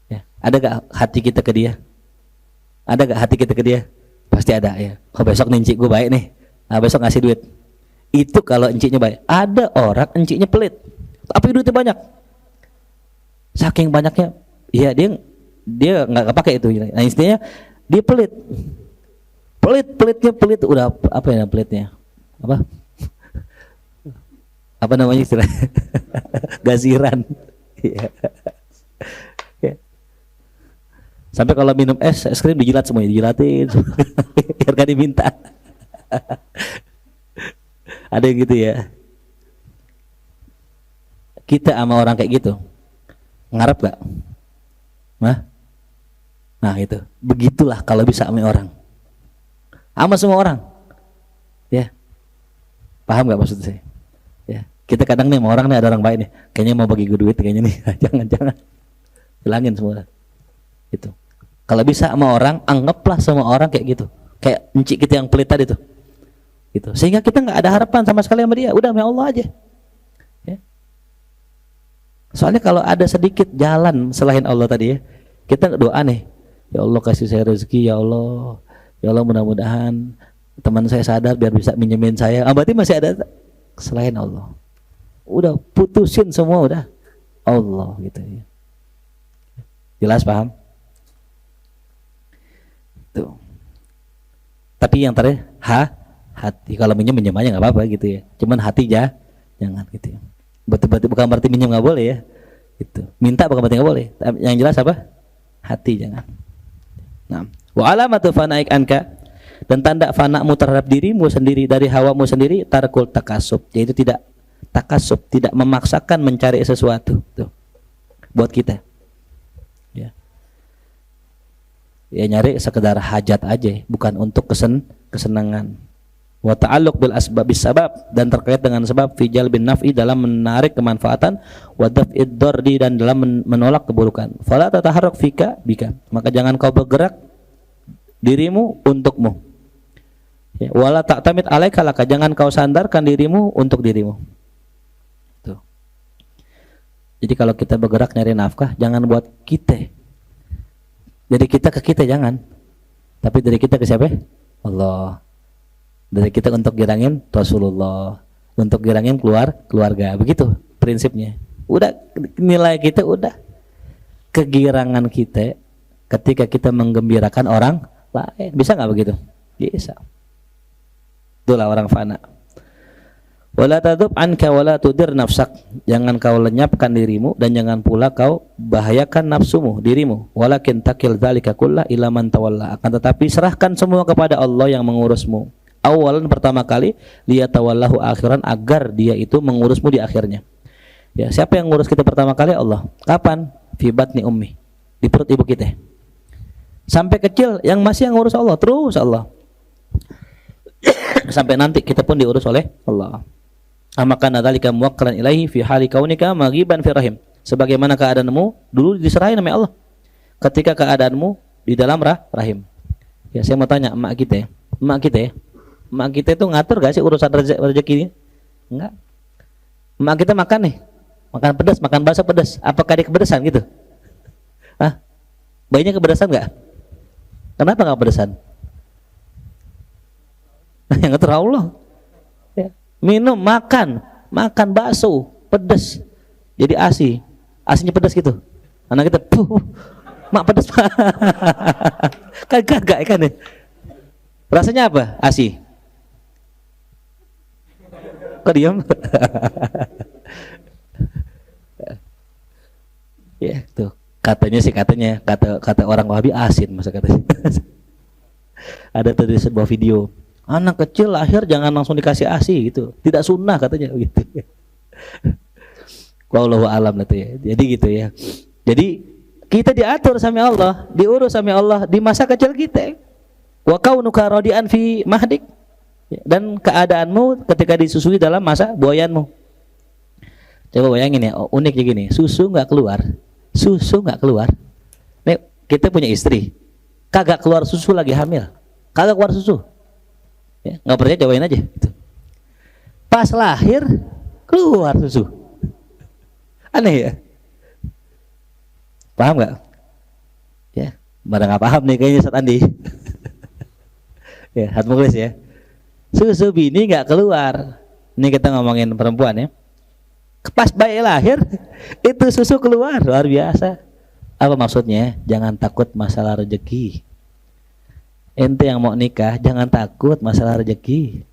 Ya, ada gak hati kita ke dia? Ada gak hati kita ke dia? Pasti ada ya. Oh, besok nih encik gue baik nih, nah besok ngasih duit. Itu kalau enciknya baik. Ada orang enciknya pelit, tapi duitnya banyak. Saking banyaknya, iya dia nggak pakai itu. Nah istilahnya dia pelit udah apa ya pelitnya? Apa namanya istilah? Gaziran. Ya. Sampai kalau minum es krim dijilat semuanya, dijilatin biar gak diminta. Ada yang gitu ya. Kita sama orang kayak gitu ngarep gak? Nah itu, begitulah kalau bisa sama orang, sama semua orang, ya, paham gak maksud saya? Ya, kita kadang nih sama orang nih, ada orang baik nih, kayaknya mau bagi gue duit kayaknya nih, jangan, hilangin semua. Itu, kalau bisa sama orang, anggaplah semua orang kayak gitu, kayak encik kita yang pelit tadi tuh, gitu, sehingga kita nggak ada harapan sama sekali sama dia, udah sama Allah aja. Soalnya kalau ada sedikit jalan selain Allah tadi ya, kita doa nih, ya Allah kasih saya rezeki, ya Allah mudah-mudahan teman saya sadar biar bisa minjemin saya. Berarti masih ada selain Allah. Udah putusin semua udah Allah gitu ya. Jelas paham? Tuh. Tapi yang terakhir hati. Kalau minjem aja nggak apa-apa gitu ya. Cuman hati jangan gitu ya. Betul-betul bukan berarti minjem nggak boleh ya, itu minta bukan berarti nggak boleh. Yang jelas apa? Hati jangan. Nah, wa alamatu fanaik anka, dan tanda fanamu terhadap dirimu sendiri, dari hawamu sendiri, tarkul takasub, yaitu tidak takasub, tidak memaksakan mencari sesuatu tuh buat kita. Ya, nyari sekedar hajat aja, bukan untuk kesenangan. Wa ta'alluq bil asbabis sabab, dan terkait dengan sebab fi jalbin naf'i, dalam menarik kemanfaatan, wa daf'id dardi, dan dalam menolak keburukan. Fala tataharrak fika bika, maka jangan kau bergerak dirimu untukmu. Ya, wala ta'tamid alaika laka, jangan kau sandarkan dirimu untuk dirimu. Tuh. Jadi kalau kita bergerak nyari nafkah, jangan buat kita. Dari kita ke kita jangan. Tapi dari kita ke siapa? Allah. Dari kita untuk girangin Rasulullah, untuk girangin keluarga, begitu prinsipnya. Udah nilai kita, udah kegirangan kita ketika kita menggembirakan orang lain. Bisa nggak begitu? Bisa. Itulah orang fana. Wala tadub anka wala tudir nafsak, jangan kau lenyapkan dirimu dan jangan pula kau bahayakan nafsumu, dirimu. Walakin takil dzalika kullah ila man tawalla, akan tetapi serahkan semua kepada Allah yang mengurusmu. Awalan pertama kali liyatawallahu akhiran, agar dia itu mengurusmu di akhirnya. Ya, siapa yang ngurus kita pertama kali? Allah. Kapan? Fi batni ummi, di perut ibu kita. Sampai kecil yang masih yang ngurus Allah, terus Allah. Sampai nanti kita pun diurus oleh Allah. Amakan dzalika muwakkalan ilaihi fi hali kaunika maghiban fi rahim. Sebagaimana keadaanmu dulu diserahin sama Allah ketika keadaanmu di dalam rahim. Ya, saya mau tanya emak kita itu ngatur gak sih urusan rezeki ini? Enggak. Emak kita makan nih, makan pedas, makan bakso pedas. Apakah dia kepedesan gitu? Hah? Bayinya kepedesan nggak? Kenapa nggak kepedesan? Yang ngatur Allah. Ya. Minum, makan bakso pedas, jadi asinya pedas gitu. Anak kita, mak pedas. Kan kagak kan ya? Rasanya apa? Asi. Kok diam? Ya, tuh. Katanya kata orang Wahabi asin, masa katanya. Ada tadi sebuah video. Anak kecil lahir jangan langsung dikasih ASI gitu. Tidak sunnah katanya gitu. Wallahu alam lah tuh ya. Jadi gitu ya. Jadi kita diatur sama Allah, diurus sama Allah di masa kecil kita. Wa kaunuka radian fi mahdik, dan keadaanmu ketika disusui dalam masa buayanmu. Coba bayangin ya, uniknya gini, susu nggak keluar. Nih kita punya istri, kagak keluar susu lagi hamil, kagak keluar susu. Ya, nggak percaya cobain aja. Gitu. Pas lahir keluar susu. Aneh ya. Paham nggak? Ya, pada nggak paham nih kayaknya Ustaz Andi. Ya, hati mukhlis ya. Susu bini nggak keluar. Ini kita ngomongin perempuan ya. Pas bayi lahir itu susu keluar, luar biasa. Apa maksudnya? Jangan takut masalah rezeki. Ente yang mau nikah jangan takut masalah rezeki.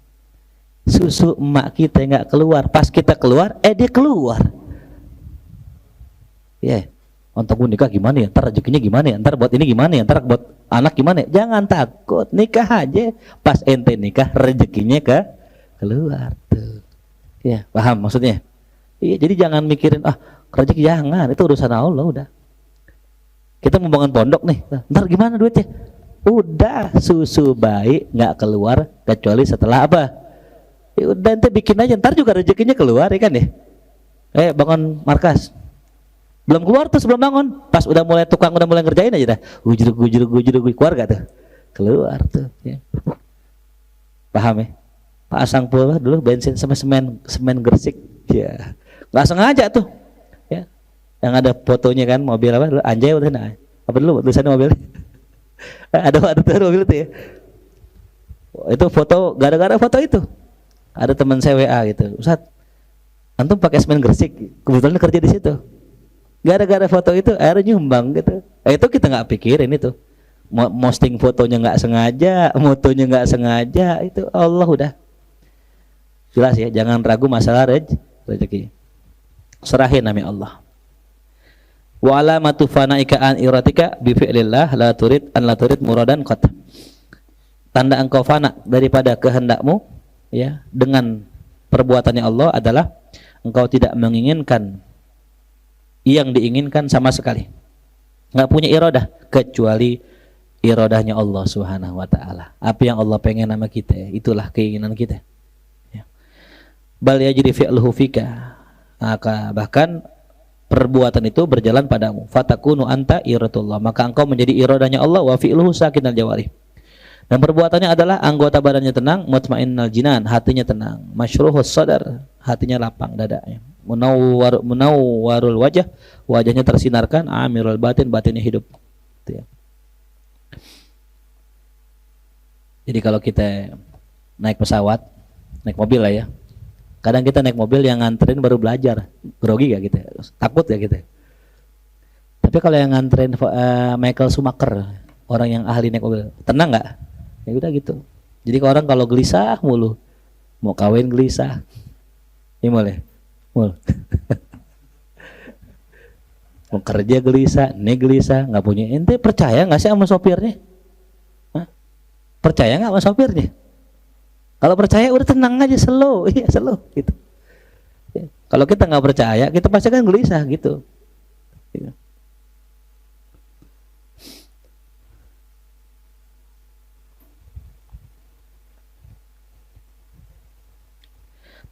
Susu emak kita nggak keluar, pas kita keluar, dia keluar. Ya, untuk nikah gimana ya? Ntar rezekinya gimana ya? Ntar buat ini gimana ya? Ntar buat anak gimana ya? Jangan takut, nikah aja. Pas ente nikah rezekinya keluar tuh. Ya, paham maksudnya? Iya, jadi jangan mikirin rezeki, jangan, itu urusan Allah udah. Kita mau bangun pondok nih, ntar gimana duitnya? Udah, susu bayi nggak keluar kecuali setelah apa? Ya udah, ente bikin aja, ntar juga rezekinya keluar ya kan ya? Bangun markas, belum keluar tuh sebelum bangun, pas udah mulai tukang udah mulai ngerjain aja dah, gujruk keluar gak tuh? Keluar tuh. Ya. Paham ya? Pasang pula dulu bensin sama semen Gresik, ya nggak sengaja tuh, ya. Yang ada fotonya kan mobil apa? Dulu Anjay udah apa dulu tulisannya mobilnya? ada mobil itu ya. Itu foto, gara-gara foto itu ada teman saya WA gitu, Ustaz, antum pakai semen Gresik, kebetulan kerja di situ. Gara-gara foto itu akhirnya nyumbang gitu. Itu kita nggak pikirin itu. Posting fotonya nggak sengaja, motonya nggak sengaja, itu Allah udah. Jelas ya, jangan ragu masalah rezeki. Serahin nama Allah. Wa alamatu fanaika an iratika bi fi'lillah la turid muradan qat. Tanda engkau fana daripada kehendakmu ya dengan perbuatannya Allah adalah engkau tidak menginginkan yang diinginkan sama sekali. Enggak punya iradah kecuali iradahnya Allah Subhanahu wa taala. Apa yang Allah pengen sama kita, itulah keinginan kita. Ya. Bal yajri fi'luhu fika. Maka bahkan perbuatan itu berjalan padamu. Fatakunu anta iratullah, maka engkau menjadi iradahnya Allah. Wa fi'luhu sakinal jawarih, dan perbuatannya adalah anggota badannya tenang, mutmainnal jinan, hatinya tenang, masyruhus sadar, hatinya lapang dadanya, munawwarul wajah, wajahnya tersinarkan, amirul batin, batinnya hidup. Itu ya. Jadi kalau kita naik pesawat, naik mobil lah ya, kadang kita naik mobil yang nganterin baru belajar, grogi gak gitu? Takut gak gitu? Tapi kalau yang nganterin Michael Schumacher, orang yang ahli naik mobil, tenang gak? Ya udah gitu. Jadi orang kalau gelisah mulu, mau kawin gelisah, ini boleh, mau kerja gelisah, ini gelisah, nggak punya. Ente percaya nggak sih sama sopirnya? Hah? Percaya nggak sama sopirnya? Kalau percaya udah tenang aja, slow, iya slow gitu. Ya. Kalau kita nggak percaya, kita pasti kan gelisah gitu. Ya.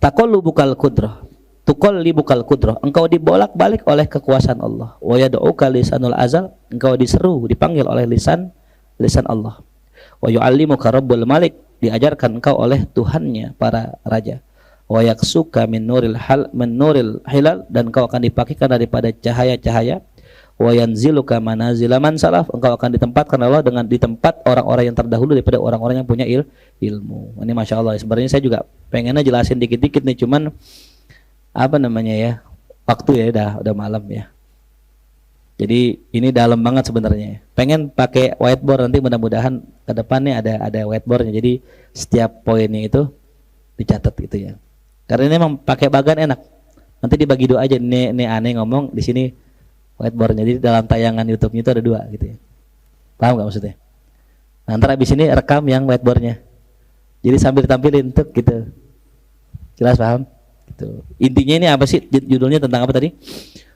Taqallubukal qudrah, tuqallibukal qudrah, engkau dibolak-balik oleh kekuasaan Allah. Wa yad'uka lisanul azal, engkau diseru, dipanggil oleh lisan Allah. Wa yu'allimuka rabbul malik, diajarkan engkau oleh Tuhannya para raja. Wa yaksuka min nuril hilal, dan engkau akan dipakaikan daripada cahaya-cahaya. Wa yanziluka manazila man salaf, engkau akan ditempatkan Allah dengan di tempat orang-orang yang terdahulu daripada orang-orang yang punya ilmu. Ini masya Allah. Sebenarnya saya juga pengennya jelasin dikit-dikit nih, cuman apa namanya ya, waktu ya udah malam ya. Jadi ini dalam banget sebenarnya. Pengen pakai whiteboard, nanti mudah-mudahan ke depannya ada whiteboardnya. Jadi setiap poinnya itu dicatat gitu ya. Karena ini memang pakai bagan enak. Nanti dibagi dua aja. Nih aneh ngomong di sini whiteboardnya. Jadi dalam tayangan YouTube-nya itu ada dua gitu ya. Paham nggak maksudnya? Nah, ntar abis ini rekam yang whiteboardnya. Jadi sambil tampilin tuh gitu. Jelas paham? Gitu. Intinya ini apa sih? Judulnya tentang apa tadi?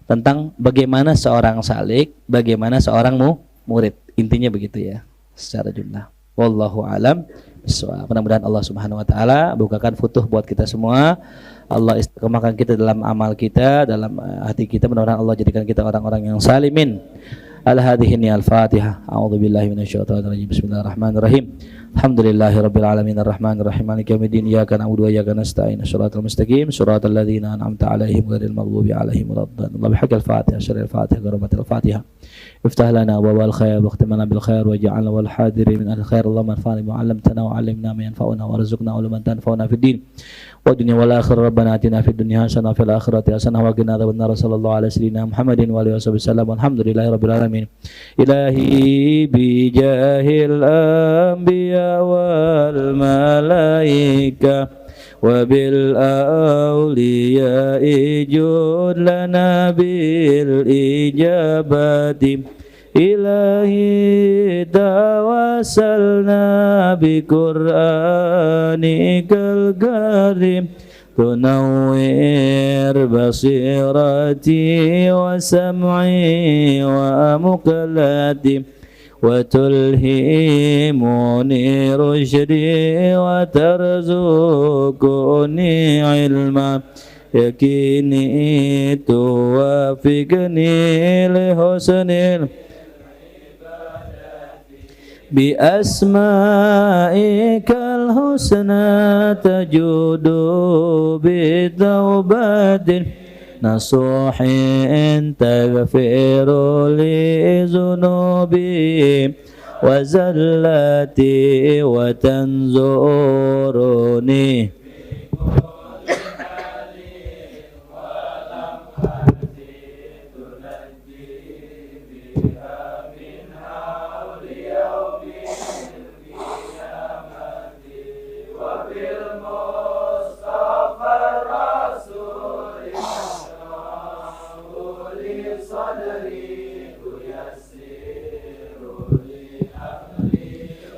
Tentang bagaimana seorang salik, bagaimana seorang murid. Intinya begitu ya, secara jumlah. Wallahu alam bissawab. Mudah-mudahan Allah Subhanahu wa taala bukakan futuh buat kita semua. Allah istiqomahkan kita dalam amal kita, dalam hati kita. Mudah-mudahan Allah jadikan kita orang-orang yang salimin. Al-hadhihi al-Fatihah. A'udzubillahi minasyaitonir rajim. Bismillahirrahmanirrahim. Alhamdulillahirabbil alamin arrahmanir rahim maliki yaumiddin iyyaka na'budu wa iyyaka nasta'in shiratal mustaqim shiratal ladzina an'amta 'alaihim ghairil maghdubi alaihim waladdallin. Bihaqqil Fatihah, syaril Fatihah, garumatil Fatihah. Iftah lana abwaabal khair wakhtim lana bil khair waj'alna wal hadirin min al khair. Allahumma anfa'na bima 'allamtana wa 'allimna ma yanfa'una warzuqna uluman tanfa'una fid din wa dunya wal akhirah. Rabbana atina fid dunya hasanah wa fil akhirati hasanah wa qina adzabannar. Sallallahu alaihi sayyidina Muhammadin wa alihi wasallam. Alhamdulillahirabbil alamin. Ilahi bi jahil anbiya wal malaika wa bil awliya ijud lana bil ijabati. Ilahi tawassalna bi qur'anikal karim tunawwir basirati wa sam'i wa muqallati wa tulhimuni rusydi wa tarzuquni ilma yakini tuwafiqni li husnil bi asma'ikal husna tajudu bi taubatin nasuhin taghfiru li zunubi wa zallati wa tanzuruni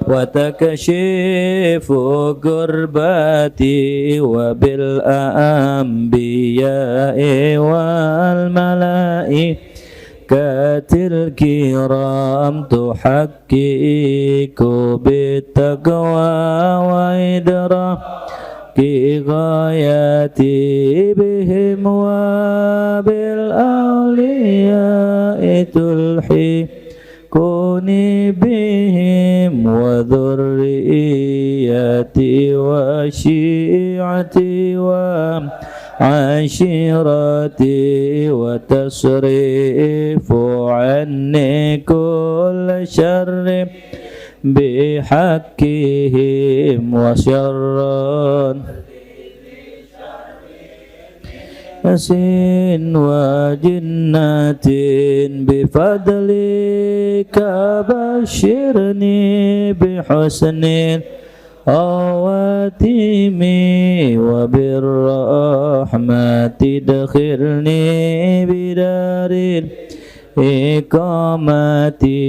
wa takashifu kurbati wa bil anbiya'i wal malaikatil kiram tuhaqqiqu bit taqwa wa idraki ghayati bihim wa bil awliya'i tulhi kuni bihim wa dhurriyyati wa syi'ati wa ashirati wa tasrifu anni kull syarri bihaqqihim wa syarran yasin wa jinnatin bifadlika bashirni bihusnil awatimi wa birrahmati dakhilni bidarin إقامتي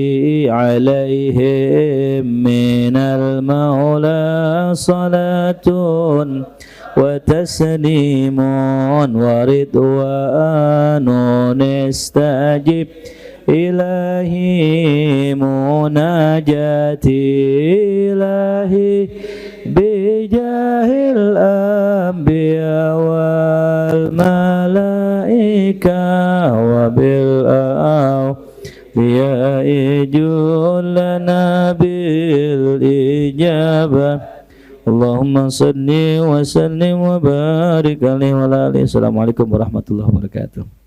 عليهم من المولى صلاة وتسليم ورضوان استجب إلهي مناجاتي إلهي بجاه الأنبياء والملائكة وبالأولياء جلنا بالإجابة اللهم صل وسلم وبارك عليه وعلى آله. Assalamualaikum warahmatullahi wabarakatuh.